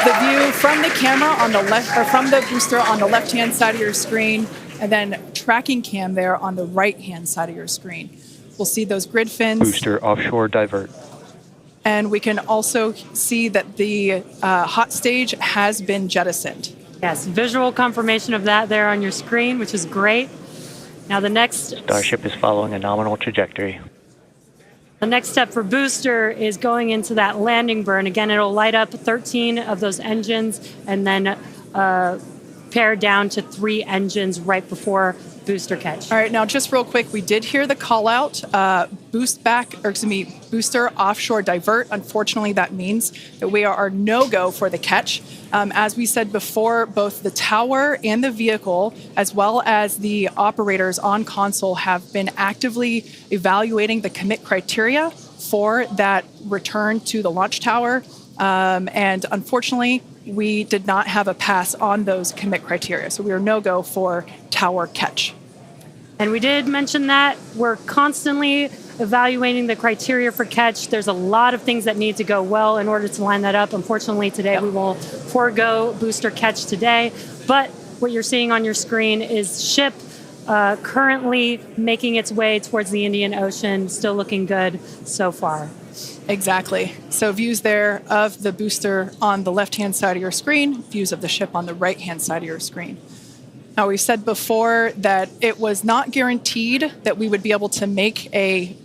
The view from the camera on the left, or from the booster on the left-hand side of your screen, and then tracking cam there on the right-hand side of your screen. We'll see those grid fins. Booster offshore divert. And we can also see that the hot stage has been jettisoned. Yes, visual confirmation of that there on your screen, which is great. Now the next Starship is following a nominal trajectory. The next step for booster is going into that landing burn. Again, it'll light up 13 of those engines and then pare down to 3 engines right before booster catch. All right, now just real quick, we did hear the call out, booster offshore divert. Unfortunately, that means that we are no-go for the catch. As we said before, both the tower and the vehicle, as well as the operators on console, have been actively evaluating the commit criteria for that return to the launch tower. And unfortunately, we did not have a pass on those commit criteria. So we are no-go for tower catch. And we did mention that we're constantly evaluating the criteria for catch. There's a lot of things that need to go well in order to line that up. Unfortunately, today we will forego booster catch today. But what you're seeing on your screen is ship currently making its way towards the Indian Ocean, still looking good so far. Exactly. So views there of the booster on the left-hand side of your screen, views of the ship on the right-hand side of your screen. Now, we said before that it was not guaranteed that we would be able to make a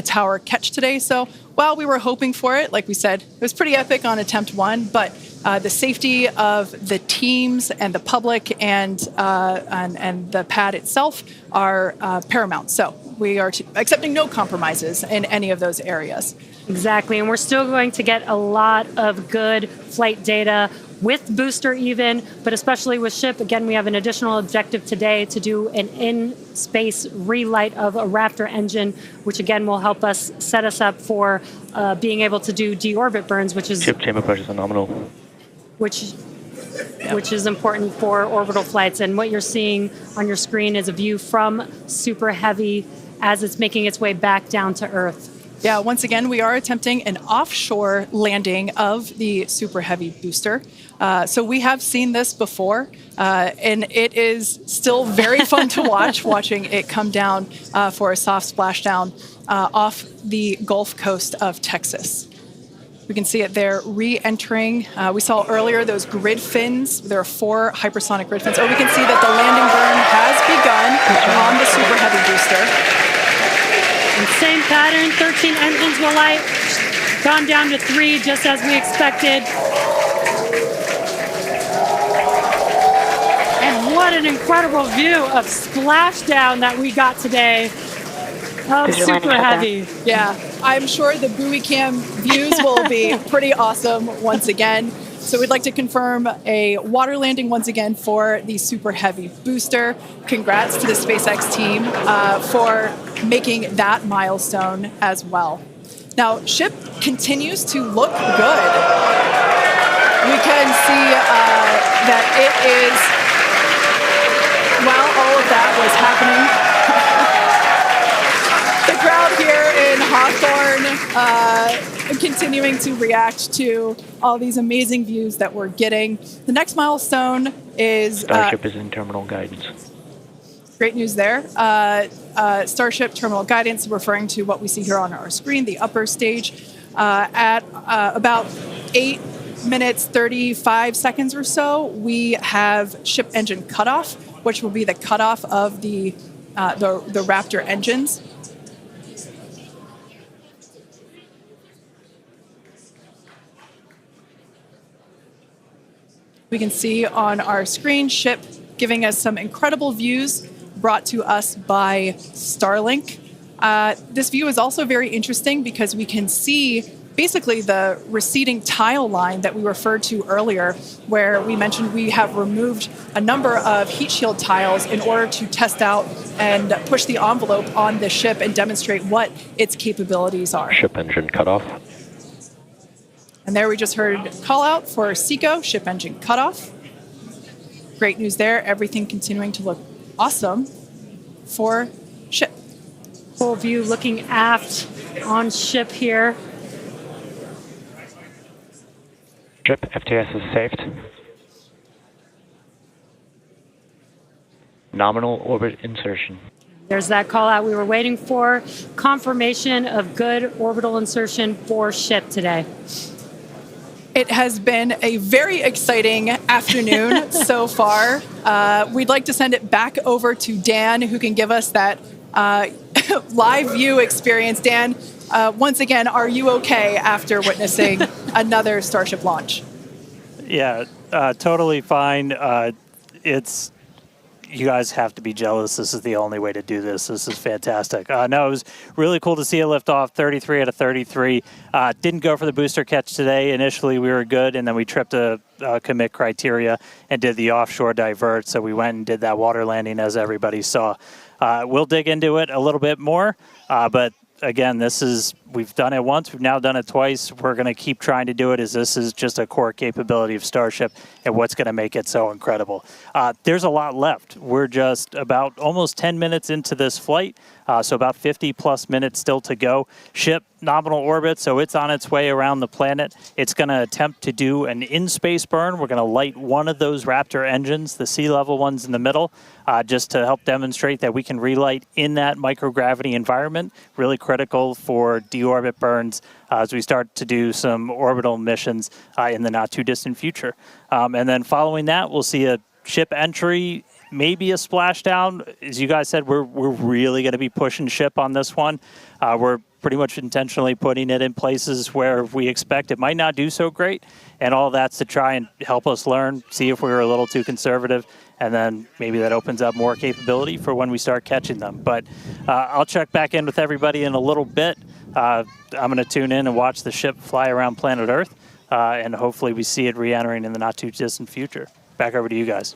tower catch today. So while we were hoping for it, like we said, it was pretty epic on attempt 1, but the safety of the teams and the public and the pad itself are paramount. So we are accepting no compromises in any of those areas. Exactly, and we're still going to get a lot of good flight data with booster even, but especially with ship. Again, we have an additional objective today to do an in-space relight of a Raptor engine, which again will help us set us up for being able to do deorbit burns, which is Ship chamber pressures are nominal. which is important for orbital flights. And what you're seeing on your screen is a view from Super Heavy as it's making its way back down to Earth. Yeah, once again, we are attempting an offshore landing of the Super Heavy booster. So we have seen this before, and it is still very fun to watching it come down for a soft splashdown off the Gulf Coast of Texas. We can see it there re-entering. We saw earlier those grid fins. There are 4 hypersonic grid fins. Oh, we can see that the landing burn has begun on the Super Heavy booster. And same pattern, 13 engines will light, gone down to 3 just as we expected. And what an incredible view of splashdown that we got today of Super Heavy. Yeah, I'm sure the buoy cam views will be pretty awesome once again. So we'd like to confirm a water landing once again for the Super Heavy booster. Congrats to the SpaceX team for making that milestone as well. Now, ship continues to look good. We can see that it is, while all of that was happening, the crowd here in Hawthorne continuing to react to all these amazing views that we're getting. The next milestone is... Starship is in terminal guidance. Great news there. Starship terminal guidance, referring to what we see here on our screen, the upper stage, at about 8 minutes, 35 seconds or so, we have ship engine cutoff, which will be the cutoff of the Raptor engines. We can see on our screen ship giving us some incredible views brought to us by Starlink. This view is also very interesting because we can see basically the receding tile line that we referred to earlier, where we mentioned we have removed a number of heat shield tiles in order to test out and push the envelope on the ship and demonstrate what its capabilities are. Ship engine cutoff. And there we just heard call out for SECO, ship engine cutoff. Great news there. Everything continuing to look awesome for ship. Full view looking aft on ship here. Ship FTS is saved. Nominal orbit insertion. There's that call out we were waiting for. Confirmation of good orbital insertion for ship today. It has been a very exciting afternoon so far. We'd like to send it back over to Dan, who can give us that live view experience. Dan, once again, are you okay after witnessing another Starship launch? Yeah, totally fine. You guys have to be jealous. This is the only way to do this. This is fantastic. No, it was really cool to see it lift off 33 out of 33. Didn't go for the booster catch today. Initially, we were good, and then we tripped a commit criteria and did the offshore divert. So we went and did that water landing, as everybody saw. We'll dig into it a little bit more, but again, we've done it once, we've now done it twice. We're going to keep trying to do it, as this is just a core capability of Starship and what's going to make it so incredible. There's a lot left. We're just about almost 10 minutes into this flight, so about 50 plus minutes still to go. Ship nominal orbit, so it's on its way around the planet. It's going to attempt to do an in-space burn. We're going to light one of those Raptor engines, the sea level ones in the middle, just to help demonstrate that we can relight in that microgravity environment. Really critical for deorbit burns as we start to do some orbital missions in the not too distant future. And then following that, we'll see a ship entry maybe a splashdown. As you guys said, we're really going to be pushing ship on this one. We're pretty much intentionally putting it in places where we expect it might not do so great, and all that's to try and help us learn, see if we were a little too conservative, and then maybe that opens up more capability for when we start catching them. But I'll check back in with everybody in a little bit. I'm going to tune in and watch the ship fly around planet Earth, and hopefully we see it re-entering in the not-too-distant future. Back over to you guys.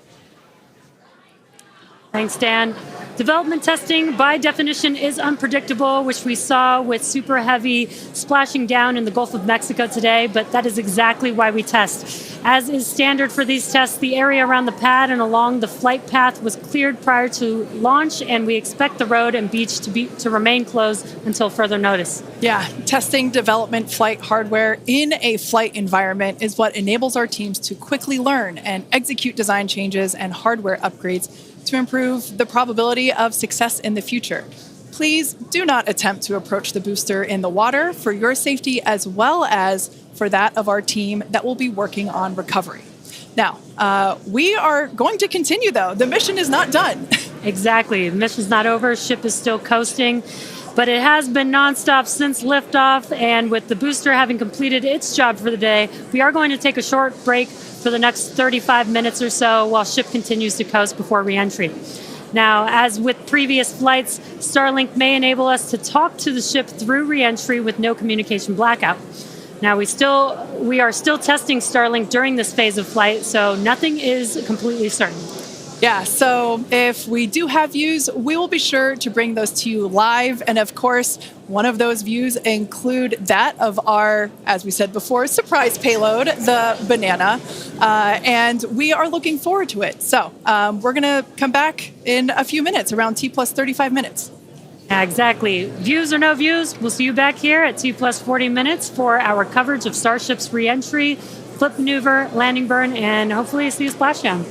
Thanks, Dan. Development testing, by definition, is unpredictable, which we saw with Super Heavy splashing down in the Gulf of Mexico today, but that is exactly why we test. As is standard for these tests, the area around the pad and along the flight path was cleared prior to launch, and we expect the road and beach to remain closed until further notice. Yeah, testing development flight hardware in a flight environment is what enables our teams to quickly learn and execute design changes and hardware upgrades to improve the probability of success in the future. Please do not attempt to approach the booster in the water for your safety as well as for that of our team that will be working on recovery. Now, we are going to continue though. The mission is not done. Exactly. The mission's not over. Ship is still coasting. But it has been nonstop since liftoff, and with the booster having completed its job for the day, we are going to take a short break for the next 35 minutes or so while ship continues to coast before re-entry. Now, as with previous flights, Starlink may enable us to talk to the ship through re-entry with no communication blackout. Now, we are still testing Starlink during this phase of flight, so nothing is completely certain. Yeah, so if we do have views, we will be sure to bring those to you live. And of course, one of those views include that of our, as we said before, surprise payload, the Banana. And we are looking forward to it. So we're going to come back in a few minutes, around T plus 35 minutes. Exactly. Views or no views, we'll see you back here at T plus 40 minutes for our coverage of Starship's re-entry, flip maneuver, landing burn, and hopefully see a splashdown.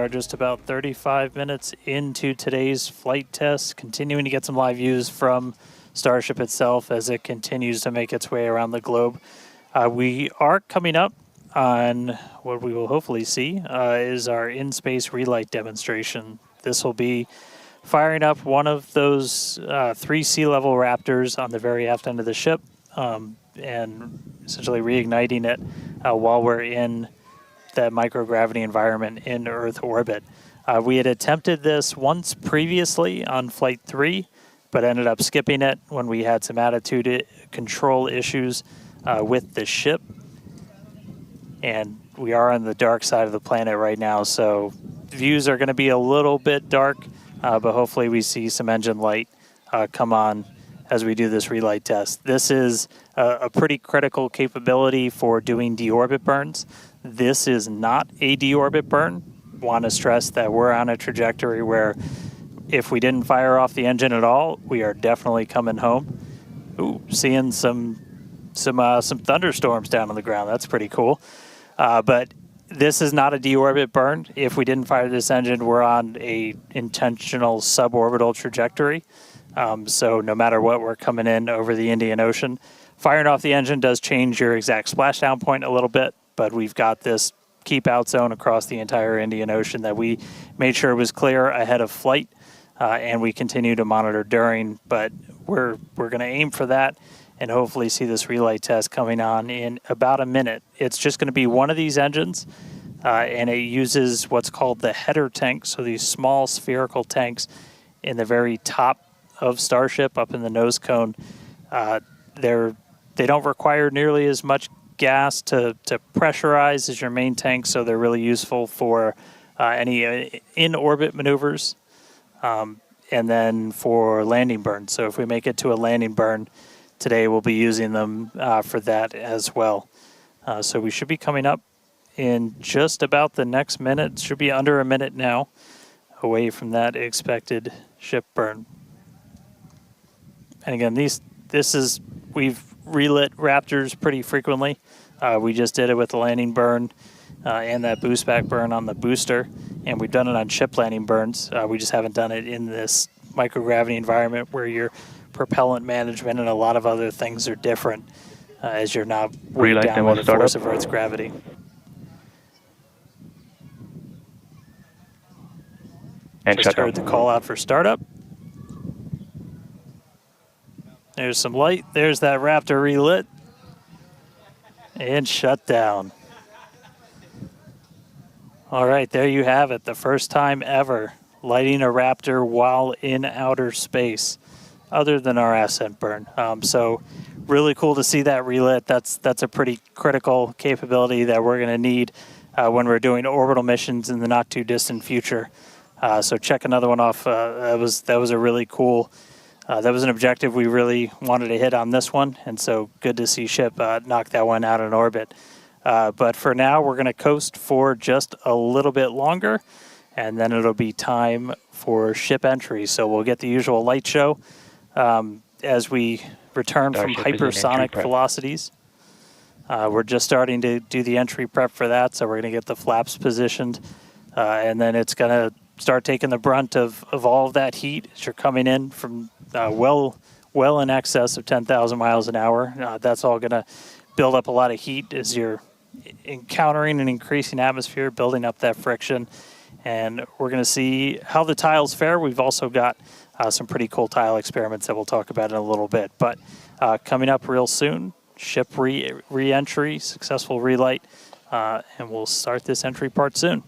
are just about 35 minutes into today's flight test, continuing to get some live views from Starship itself as it continues to make its way around the globe. We are coming up on what we will hopefully see is our in-space relight demonstration. This will be firing up one of those 3 sea-level Raptors on the very aft end of the ship and essentially reigniting it while we're in that microgravity environment in Earth orbit. We had attempted this once previously on Flight 3, but ended up skipping it when we had some attitude control issues with the ship. And we are on the dark side of the planet right now, so views are going to be a little bit dark, but hopefully we see some engine light come on as we do this relight test. This is a pretty critical capability for doing deorbit burns. This is not a deorbit burn. Want to stress that we're on a trajectory where if we didn't fire off the engine at all, we are definitely coming home. Ooh, seeing some thunderstorms down on the ground. That's pretty cool. But this is not a deorbit burn. If we didn't fire this engine, we're on a intentional suborbital trajectory. So no matter what, we're coming in over the Indian Ocean. Firing off the engine does change your exact splashdown point a little bit, but we've got this keep out zone across the entire Indian Ocean that we made sure was clear ahead of flight, and we continue to monitor during, but we're going to aim for that and hopefully see this relight test coming on in about a minute. It's just going to be one of these engines, and it uses what's called the header tank, so these small spherical tanks in the very top of Starship up in the nose cone. They don't require nearly as much gas to pressurize as your main tank, so they're really useful for any in-orbit maneuvers and then for landing burns. So if we make it to a landing burn today, we'll be using them for that as well. So we should be coming up in just about the next minute. Should be under a minute now away from that expected ship burn. And again, we've relit Raptors pretty frequently. We just did it with the landing burn and that boost back burn on the booster, and we've done it on ship landing burns. We just haven't done it in this microgravity environment where your propellant management and a lot of other things are different as you're not weighed down by the force of Earth's gravity. And just heard the call out for startup. There's some light. There's that Raptor relit. And shut down. All right, there you have it. The first time ever lighting a Raptor while in outer space, other than our ascent burn. So really cool to see that relit. That's a pretty critical capability that we're going to need when we're doing orbital missions in the not too distant future. So check another one off. That was a really cool. That was an objective we really wanted to hit on this one, and so good to see ship knock that one out in orbit. But for now, we're going to coast for just a little bit longer, and then it'll be time for ship entry. So we'll get the usual light show as we return from hypersonic velocities. We're just starting to do the entry prep for that, so we're going to get the flaps positioned, and then it's going to start taking the brunt of all of that heat as you're coming in from well in excess of 10,000 miles an hour. That's all going to build up a lot of heat as you're encountering an increasing atmosphere, building up that friction. And we're going to see how the tiles fare. We've also got some pretty cool tile experiments that we'll talk about in a little bit. But coming up real soon, ship re-entry, successful relight, and we'll start this entry part soon.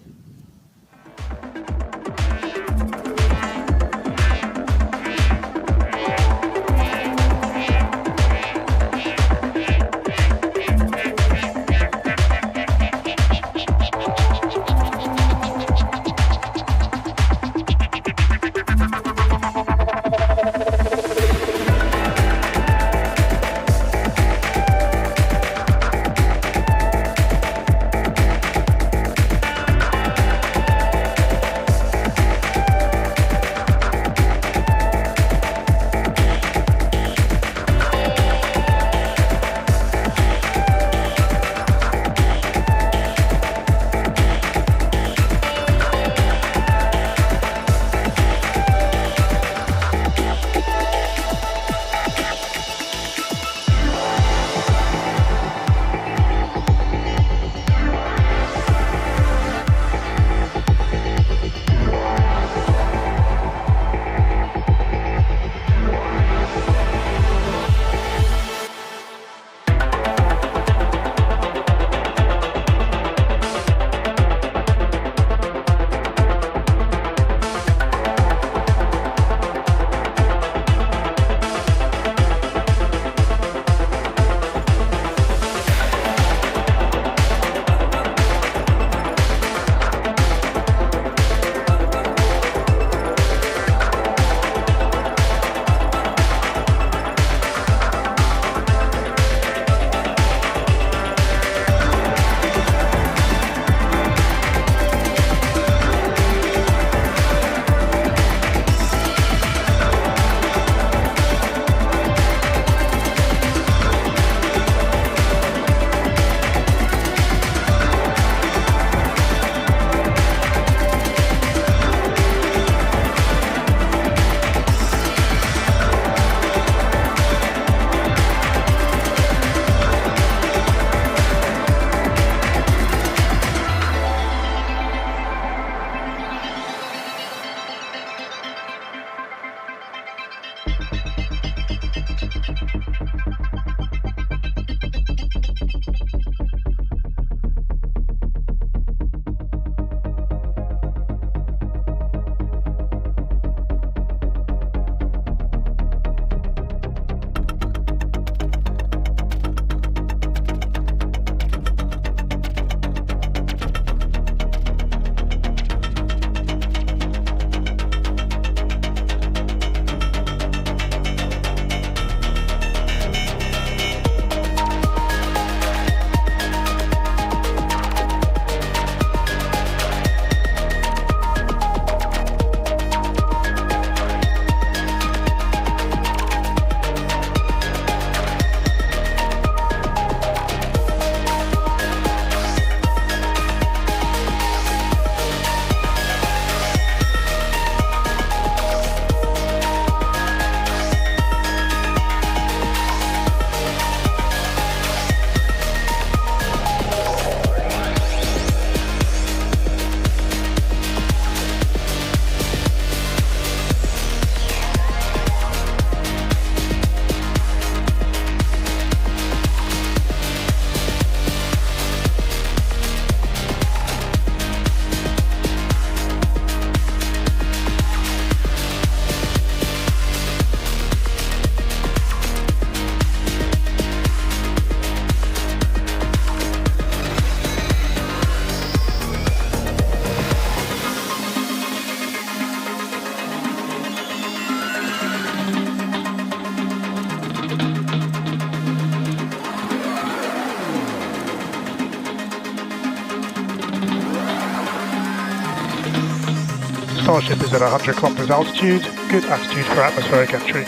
Starship is at 100 kilometers altitude. Good attitude for atmospheric entry.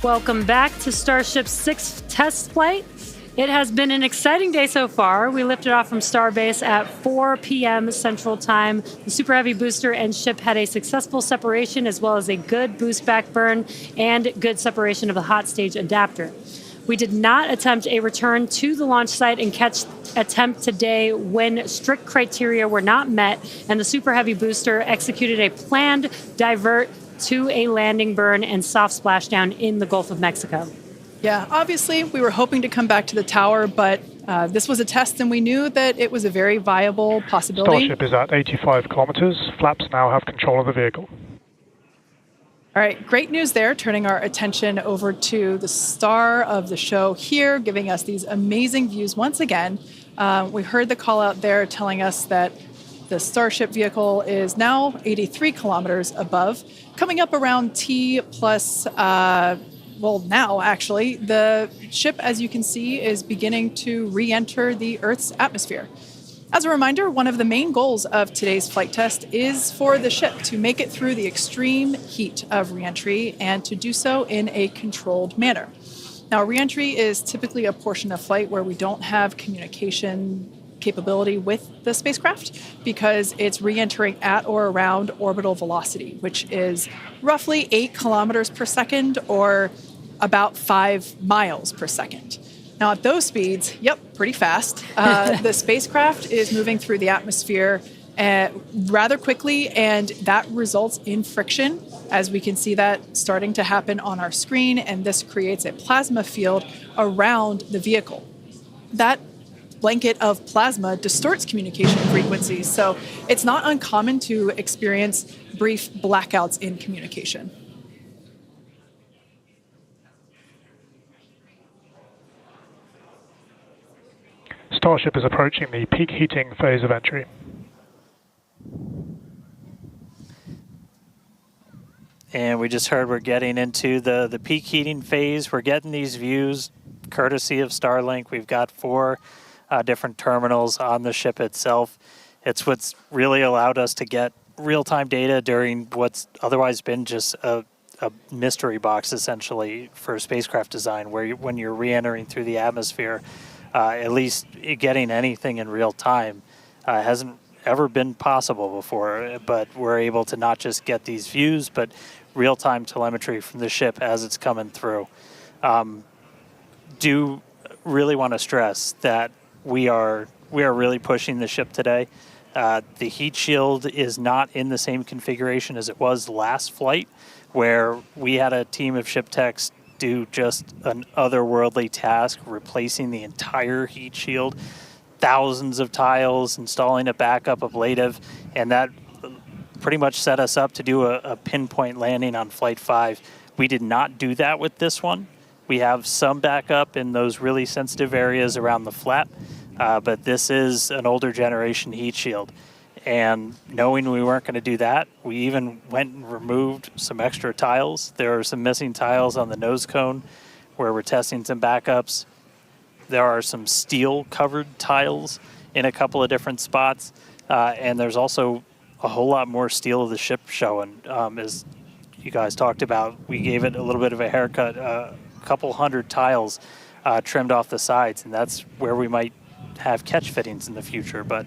Welcome back to Starship's 6th test flight. It has been an exciting day so far. We lifted off from Starbase at 4 p.m. Central Time. The Super Heavy booster and ship had a successful separation as well as a good boost back burn and good separation of the hot stage adapter. We did not attempt a return to the launch site and catch attempt today when strict criteria were not met and the Super Heavy booster executed a planned divert to a landing burn and soft splashdown in the Gulf of Mexico. Yeah, obviously we were hoping to come back to the tower, but this was a test and we knew that it was a very viable possibility. Starship is at 85 kilometers. Flaps now have control of the vehicle. All right, great news there, turning our attention over to the star of the show here, giving us these amazing views once again. We heard the call out there telling us that the Starship vehicle is now 83 kilometers above, coming up around T plus, now actually, the ship, as you can see, is beginning to re-enter the Earth's atmosphere. As a reminder, one of the main goals of today's flight test is for the ship to make it through the extreme heat of re-entry and to do so in a controlled manner. Now, re-entry is typically a portion of flight where we don't have communication capability with the spacecraft because it's re-entering at or around orbital velocity, which is roughly 8 kilometers per second or about 5 miles per second. Now at those speeds, pretty fast. The spacecraft is moving through the atmosphere rather quickly, and that results in friction, as we can see that starting to happen on our screen, and this creates a plasma field around the vehicle. That blanket of plasma distorts communication frequencies, so it's not uncommon to experience brief blackouts in communication. Starship is approaching the peak heating phase of entry. And we just heard we're getting into the peak heating phase. We're getting these views courtesy of Starlink. We've got 4 different terminals on the ship itself. It's what's really allowed us to get real-time data during what's otherwise been just a a mystery box essentially for spacecraft design, where when you're re-entering through the atmosphere, at least getting anything in real time hasn't ever been possible before. But we're able to not just get these views, but real-time telemetry from the ship as it's coming through. Do really want to stress that we are really pushing the ship today. The heat shield is not in the same configuration as it was last flight, where we had a team of ship techs do just an otherworldly task, replacing the entire heat shield, thousands of tiles, installing a backup ablative, and that pretty much set us up to do a pinpoint landing on Flight 5. We did not do that with this one. We have some backup in those really sensitive areas around the flap, but this is an older generation heat shield. And knowing we weren't going to do that, we even went and removed some extra tiles. There are some missing tiles on the nose cone where we're testing some backups. There are some steel-covered tiles in a couple of different spots, and there's also a whole lot more steel of the ship showing. As you guys talked about, we gave it a little bit of a haircut, a couple hundred tiles trimmed off the sides, and that's where we might have catch fittings in the future. But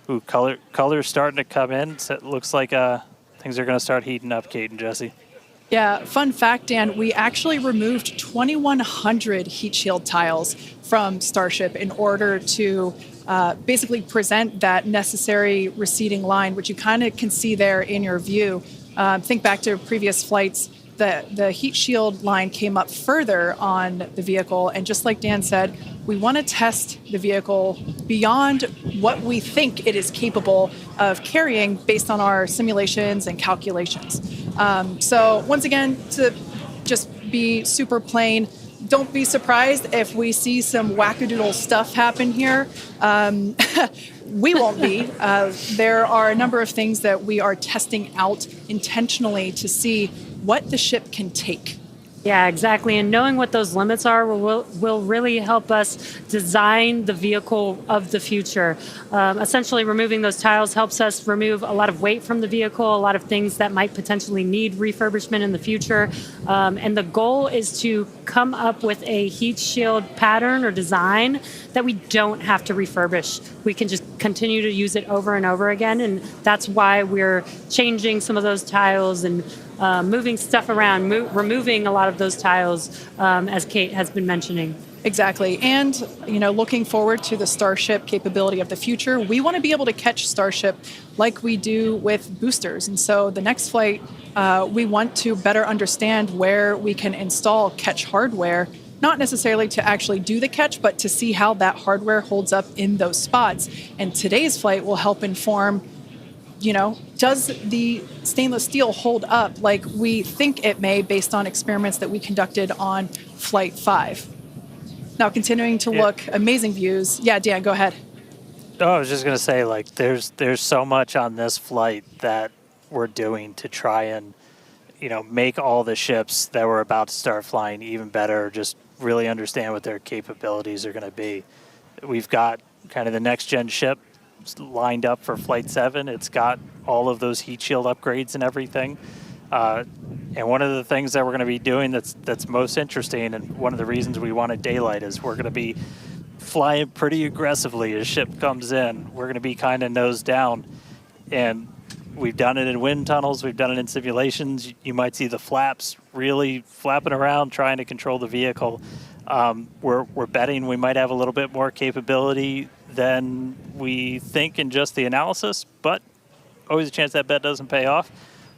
ooh, color's starting to come in. So it looks like things are going to start heating up, Kate and Jesse. Yeah, fun fact, Dan, we actually removed 2,100 heat shield tiles from Starship in order to basically present that necessary receding line, which you kind of can see there in your view. Think back to previous flights. The heat shield line came up further on the vehicle, and just like Dan said, we want to test the vehicle beyond what we think it is capable of carrying based on our simulations and calculations. So once again, to just be super plain, don't be surprised if we see some wackadoodle stuff happen here. We won't be. There are a number of things that we are testing out intentionally to see what the ship can take. Yeah, exactly. And knowing what those limits are will really help us design the vehicle of the future. Essentially, removing those tiles helps us remove a lot of weight from the vehicle, a lot of things that might potentially need refurbishment in the future. And the goal is to come up with a heat shield pattern or design that we don't have to refurbish. We can just continue to use it over and over again. And that's why we're changing some of those tiles and moving stuff around, removing a lot of those tiles, as Kate has been mentioning. Exactly. And, looking forward to the Starship capability of the future, we want to be able to catch Starship like we do with boosters. And so the next flight, we want to better understand where we can install catch hardware, not necessarily to actually do the catch, but to see how that hardware holds up in those spots. And today's flight will help inform, does the stainless steel hold up like we think it may based on experiments that we conducted on Flight 5. Now, continuing to look, amazing views. Yeah, Dan, go ahead. Oh, I was just going to say, there's so much on this flight that we're doing to try and, make all the ships that we're about to start flying even better, just really understand what their capabilities are going to be. We've got kind of the next-gen ship lined up for Flight 7. It's got all of those heat shield upgrades and everything. And one of the things that we're going to be doing that's most interesting, and one of the reasons we wanted daylight, is we're going to be flying pretty aggressively as ship comes in. We're going to be kind of nose down. And we've done it in wind tunnels. We've done it in simulations. You might see the flaps really flapping around trying to control the vehicle. We're betting we might have a little bit more capability than we think in just the analysis, but always a chance that bet doesn't pay off.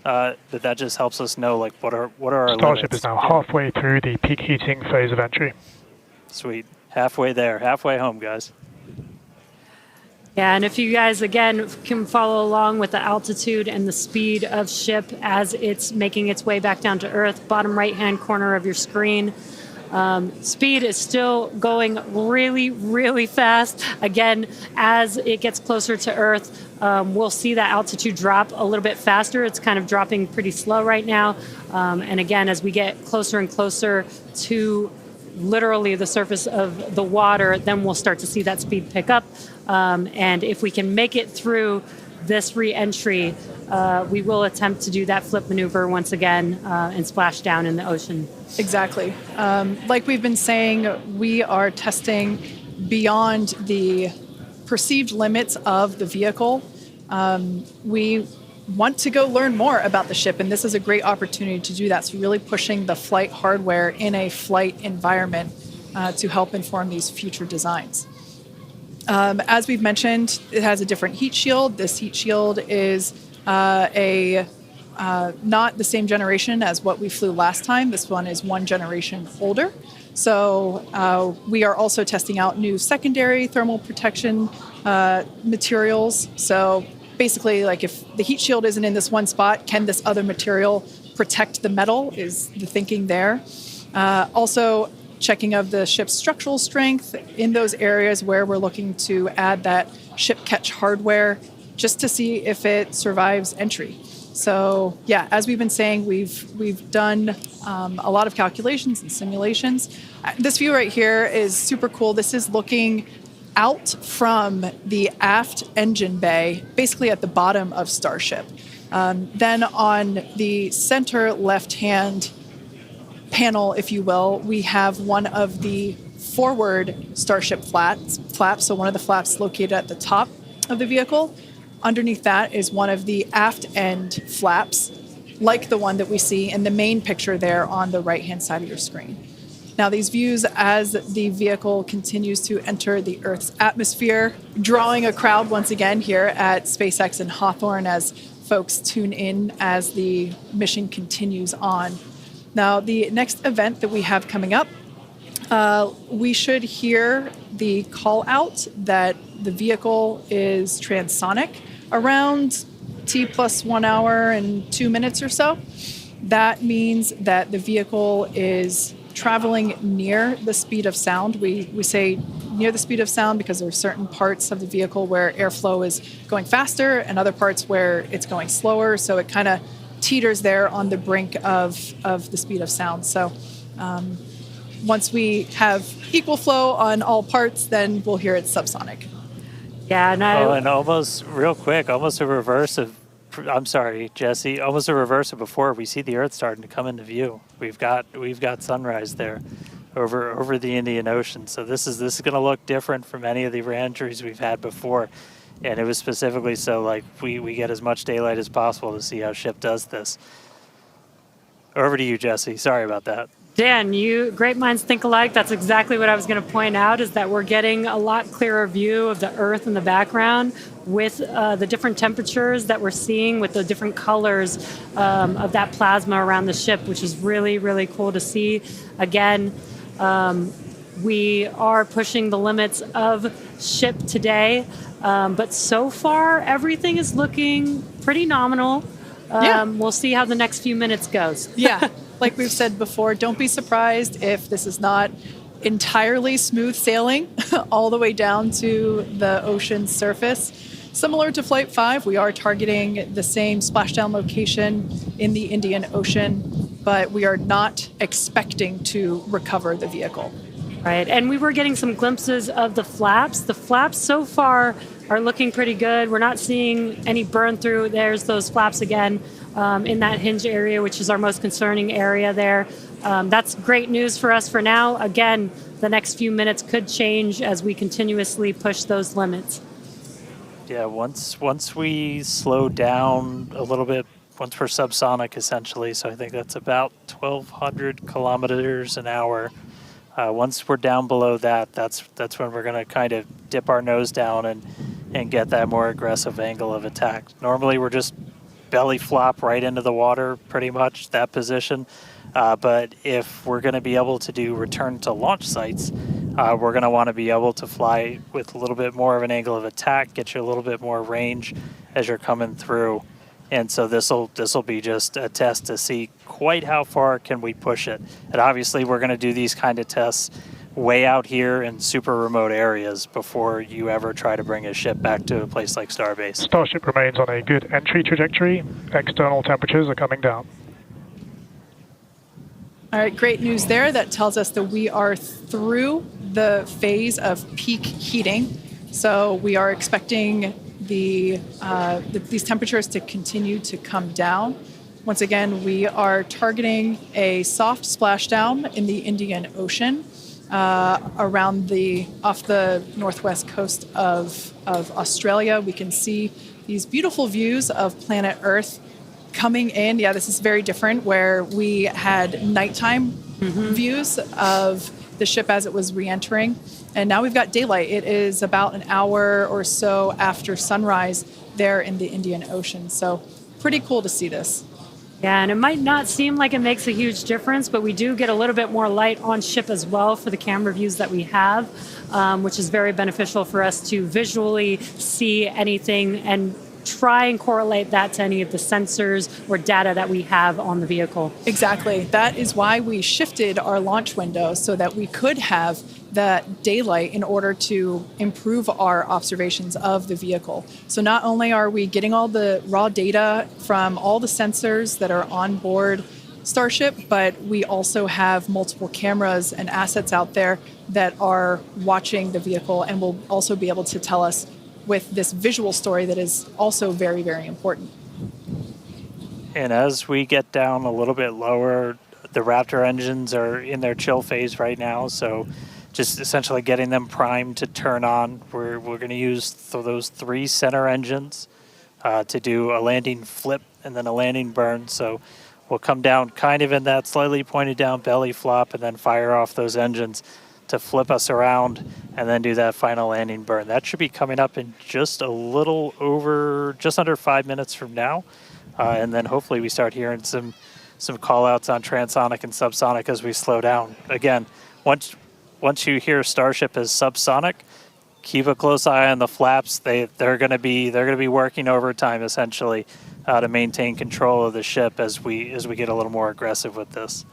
But that just helps us know what are our Starship limits. is now halfway through the peak heating phase of entry. Sweet. Halfway there. Halfway home, guys. Yeah, and if you guys, again, can follow along with the altitude and the speed of ship as it's making its way back down to Earth, bottom right-hand corner of your screen. Speed is still going really, really fast. Again, as it gets closer to Earth, we'll see that altitude drop a little bit faster. It's kind of dropping pretty slow right now. And again, as we get closer and closer to literally the surface of the water, then we'll start to see that speed pick up. And if we can make it through this re-entry, we will attempt to do that flip maneuver once again and splash down in the ocean. Exactly. Like we've been saying, we are testing beyond the perceived limits of the vehicle. We want to go learn more about the ship, and this is a great opportunity to do that. So really pushing the flight hardware in a flight environment to help inform these future designs. As we've mentioned, it has a different heat shield. This heat shield is not the same generation as what we flew last time. This one is one generation older. So we are also testing out new secondary thermal protection materials. So basically, like if the heat shield isn't in this one spot, can this other material protect the metal is the thinking there. Also checking of the ship's structural strength in those areas where we're looking to add that ship catch hardware just to see if it survives entry. So yeah, as we've been saying, we've done a lot of calculations and simulations. This view right here is super cool. This is looking out from the aft engine bay, basically at the bottom of Starship. Then on the center left-hand panel, if you will, we have one of the forward Starship flaps, so one of the flaps located at the top of the vehicle. Underneath that is one of the aft end flaps, like the one that we see in the main picture there on the right-hand side of your screen. Now, these views as the vehicle continues to enter the Earth's atmosphere, drawing a crowd once again here at SpaceX in Hawthorne as folks tune in as the mission continues on. Now, the next event that we have coming up, we should hear the call out that the vehicle is transonic around T plus 1 hour and 2 minutes or so. That means that the vehicle is traveling near the speed of sound. We say near the speed of sound because there are certain parts of the vehicle where airflow is going faster and other parts where it's going slower. So it kind of teeters there on the brink of the speed of sound. So once we have equal flow on all parts, then we'll hear it's subsonic. Yeah, and almost real quick, almost a reverse of, I'm sorry, Jesse, almost a reverse of before. We see the Earth starting to come into view. We've got sunrise there over the Indian Ocean. So this is going to look different from any of the re-entries we've had before. And it was specifically so like we get as much daylight as possible to see how ship does this. Over to you, Jesse. Sorry about that. Dan, great minds think alike. That's exactly what I was going to point out, is that we're getting a lot clearer view of the Earth in the background with the different temperatures that we're seeing with the different colors of that plasma around the ship, which is really, really cool to see. Again, we are pushing the limits of ship today, but so far everything is looking pretty nominal. We'll see how the next few minutes goes. Yeah. Like we've said before, don't be surprised if this is not entirely smooth sailing all the way down to the ocean's surface. Similar to Flight 5, we are targeting the same splashdown location in the Indian Ocean, but we are not expecting to recover the vehicle. Right, and we were getting some glimpses of the flaps. The flaps so far are looking pretty good. We're not seeing any burn through. There's those flaps again. In that hinge area, which is our most concerning area there. That's great news for us for now. Again, the next few minutes could change as we continuously push those limits. Yeah, once we slow down a little bit, once we're subsonic essentially, so I think that's about 1,200 kilometers an hour. Once we're down below that, that's when we're going to kind of dip our nose down and get that more aggressive angle of attack. Normally we're just belly flop right into the water, pretty much that position. But if we're going to be able to do return to launch sites, we're going to want to be able to fly with a little bit more of an angle of attack, get you a little bit more range as you're coming through. And so this'll be just a test to see quite how far can we push it. And obviously we're going to do these kind of tests way out here in super remote areas before you ever try to bring a ship back to a place like Starbase. Starship remains on a good entry trajectory. External temperatures are coming down. All right, great news there. That tells us that we are through the phase of peak heating. So we are expecting these temperatures to continue to come down. Once again, we are targeting a soft splashdown in the Indian Ocean off the northwest coast of Australia. We can see these beautiful views of planet Earth coming in. Yeah, this is very different, where we had nighttime views of the ship as it was re-entering. And now we've got daylight. It is about an hour or so after sunrise there in the Indian Ocean. So pretty cool to see this. Yeah, and it might not seem like it makes a huge difference, but we do get a little bit more light on ship as well for the camera views that we have, which is very beneficial for us to visually see anything and try and correlate that to any of the sensors or data that we have on the vehicle. Exactly. That is why we shifted our launch window so that we could have that daylight in order to improve our observations of the vehicle. So not only are we getting all the raw data from all the sensors that are on board Starship, but we also have multiple cameras and assets out there that are watching the vehicle and will also be able to tell us with this visual story that is also very, very important. And as we get down a little bit lower, the Raptor engines are in their chill phase right now, so just essentially getting them primed to turn on. We're going to use those 3 center engines to do a landing flip and then a landing burn. So we'll come down kind of in that slightly pointed down belly flop and then fire off those engines to flip us around and then do that final landing burn. That should be coming up in just under 5 minutes from now. And then hopefully we start hearing some call outs on transonic and subsonic as we slow down. Again, once you hear Starship as subsonic, keep a close eye on the flaps. They're going to be working overtime essentially to maintain control of the ship as we get a little more aggressive with this.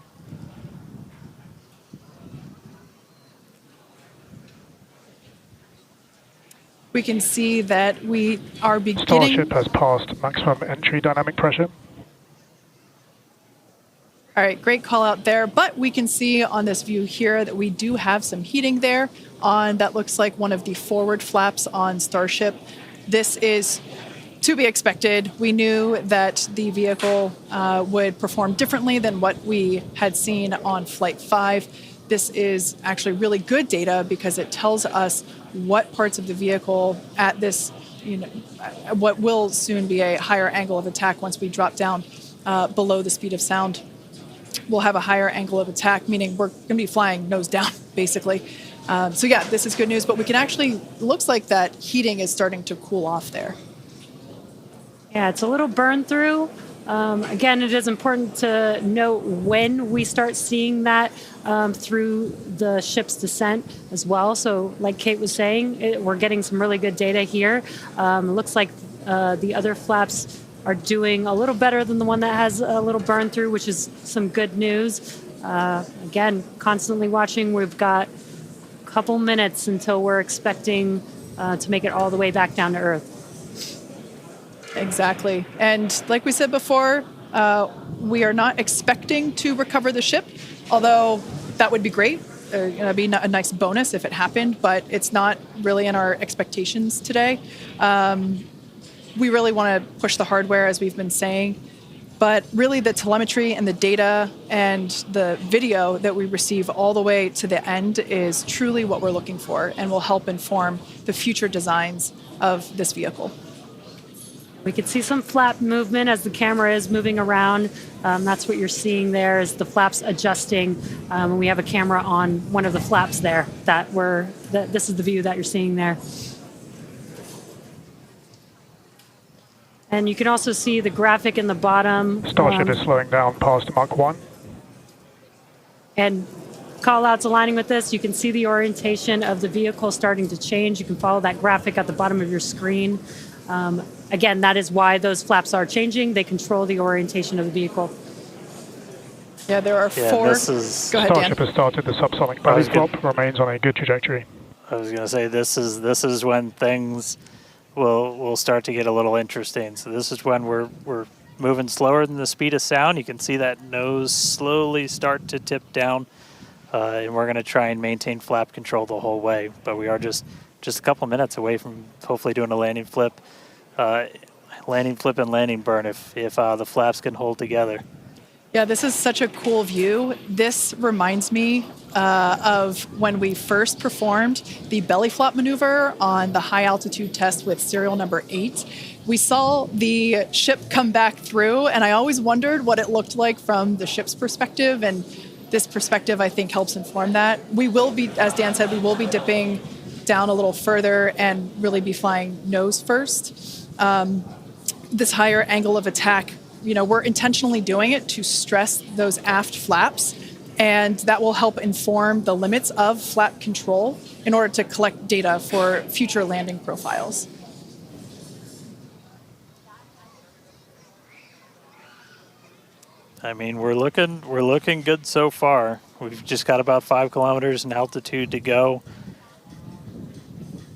We can see that we are beginning... Starship has passed maximum entry dynamic pressure. All right, great call out there. But we can see on this view here that we do have some heating there on that looks like one of the forward flaps on Starship. This is to be expected. We knew that the vehicle would perform differently than what we had seen on Flight 5. This is actually really good data because it tells us what parts of the vehicle at this, what will soon be a higher angle of attack once we drop down below the speed of sound. We'll have a higher angle of attack, meaning we're going to be flying nose down, basically. So yeah, this is good news, but we can actually, looks like that heating is starting to cool off there. Yeah, it's a little burn through. Again, it is important to note when we start seeing that through the ship's descent as well. So like Kate was saying, we're getting some really good data here. It looks like the other flaps are doing a little better than the one that has a little burn through, which is some good news. Again, constantly watching. We've got a couple minutes until we're expecting to make it all the way back down to Earth. Exactly. And like we said before, we are not expecting to recover the ship, although that would be great. It'd be a nice bonus if it happened, but it's not really in our expectations today. We really want to push the hardware, as we've been saying, but really the telemetry and the data and the video that we receive all the way to the end is truly what we're looking for and will help inform the future designs of this vehicle. We can see some flap movement as the camera is moving around. That's what you're seeing there is the flaps adjusting. And we have a camera on one of the flaps there this is the view that you're seeing there. And you can also see the graphic in the bottom. Starship is slowing down past Mach 1. And call-outs aligning with this. You can see the orientation of the vehicle starting to change. You can follow that graphic at the bottom of your screen. Again, that is why those flaps are changing. They control the orientation of the vehicle. Yeah, there are 4. Go ahead, Starship has started the subsonic belly flop, remains on a good trajectory. I was going to say this is when things will start to get a little interesting. So this is when we're moving slower than the speed of sound. You can see that nose slowly start to tip down, and we're going to try and maintain flap control the whole way. But we are just a couple minutes away from hopefully doing a landing flip landing flip and landing burn if the flaps can hold together. Yeah, this is such a cool view. This reminds me of when we first performed the belly flop maneuver on the high altitude test with serial number 8. We saw the ship come back through, and I always wondered what it looked like from the ship's perspective, and this perspective, I think, helps inform that. We will be, as Dan said, we will be dipping down a little further and really be flying nose first. This higher angle of attack, we're intentionally doing it to stress those aft flaps, and that will help inform the limits of flap control in order to collect data for future landing profiles. I mean, we're looking good so far. We've just got about 5 kilometers in altitude to go.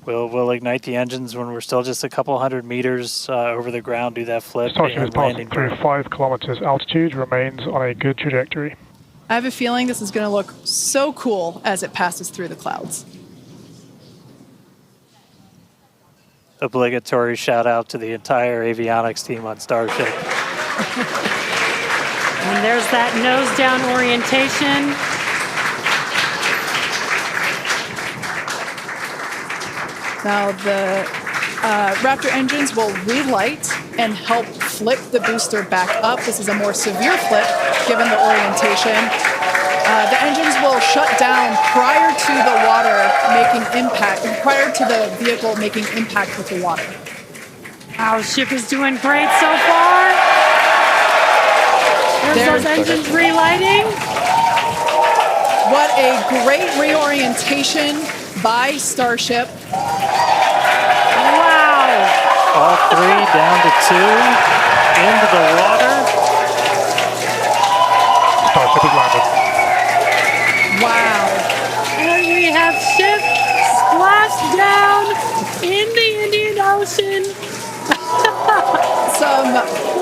We'll ignite the engines when we're still just a couple hundred meters over the ground, do that flip. Starship is passing through 5 kilometers altitude, remains on a good trajectory. I have a feeling this is going to look so cool as it passes through the clouds. Obligatory shout out to the entire avionics team on Starship. And there's that nose down orientation. Now the Raptor engines will relight and help flip the booster back up. This is a more severe flip given the orientation. The engines will shut down prior to the water making impact, prior to the vehicle making impact with the water. Our ship is doing great so far. There's those engines relighting. What a great reorientation by Starship. Wow. All 3 down to 2 into the water. Starship is landed. Wow. And we have ship splashed down in the Indian Ocean. Some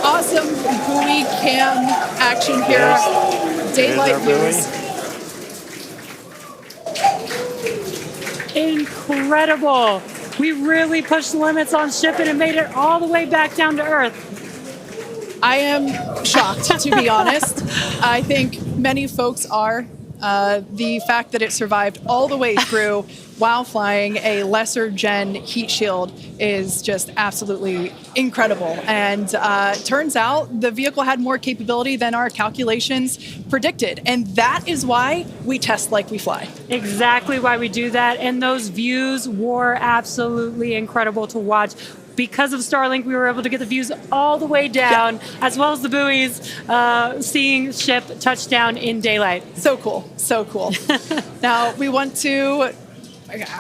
awesome buoy cam action here. Daylight views. Incredible. We really pushed the limits on ship and it made it all the way back down to Earth. I am shocked, to be honest. I think many folks are. The fact that it survived all the way through while flying a lesser gen heat shield is just absolutely incredible. And turns out the vehicle had more capability than our calculations predicted. And that is why we test like we fly. Exactly why we do that. And those views were absolutely incredible to watch. Because of Starlink, we were able to get the views all the way down, as well as the buoys, seeing ship touchdown in daylight. So cool, so cool. Now, we want to,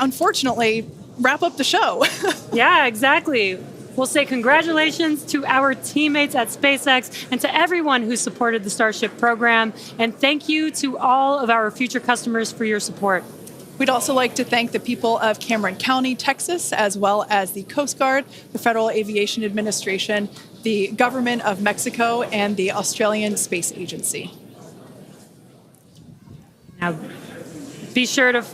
unfortunately, wrap up the show. Yeah, exactly. We'll say congratulations to our teammates at SpaceX and to everyone who supported the Starship program. And thank you to all of our future customers for your support. We'd also like to thank the people of Cameron County, Texas, as well as the Coast Guard, the Federal Aviation Administration, the Government of Mexico, and the Australian Space Agency. Now, be sure to...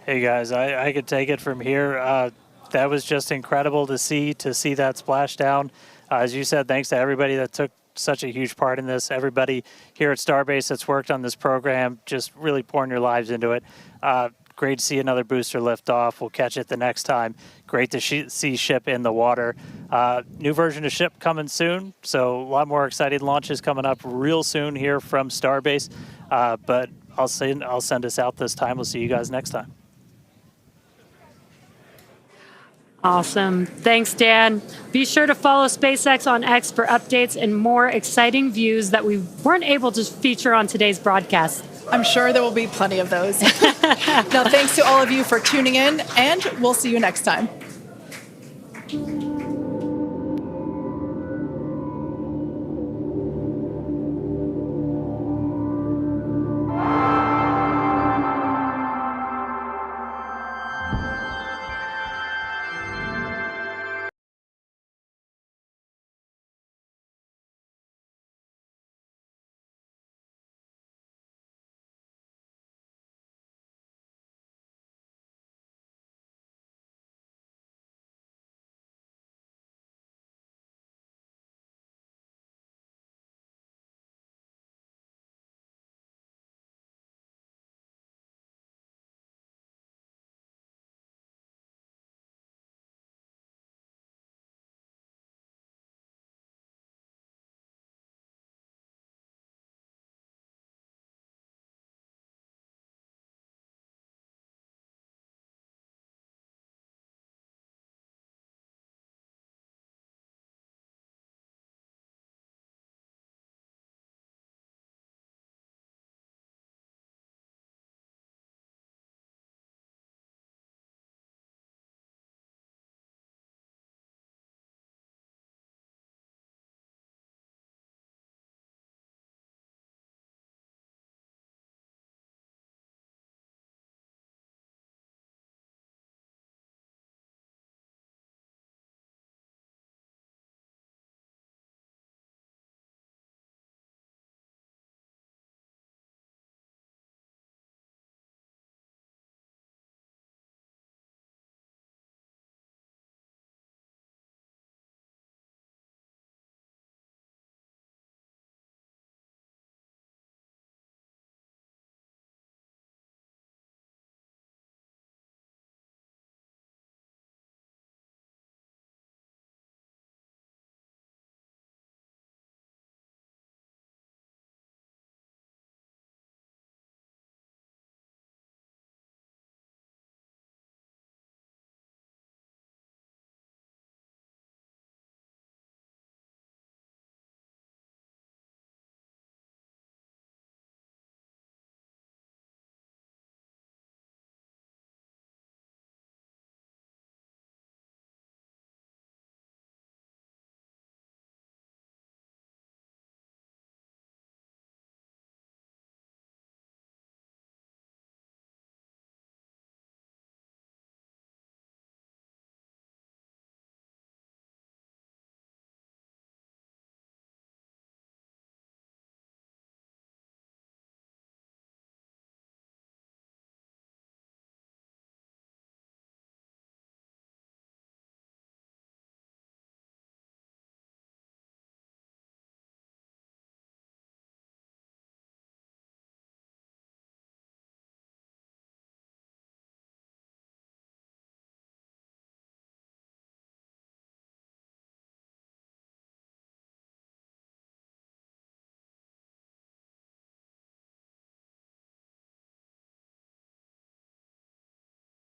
Hey guys, I could take it from here. That was just incredible to see that splashdown. As you said, thanks to everybody that took such a huge part in this. Everybody here at Starbase that's worked on this program, just really pouring your lives into it. Great to see another booster lift off. We'll catch it the next time. Great to see ship in the water. New version of ship coming soon, so a lot more exciting launches coming up real soon here from Starbase. But I'll send us out this time. We'll see you guys next time. Awesome. Thanks, Dan. Be sure to follow SpaceX on X for updates and more exciting views that we weren't able to feature on today's broadcast. I'm sure there will be plenty of those. Now, thanks to all of you for tuning in, and we'll see you next time.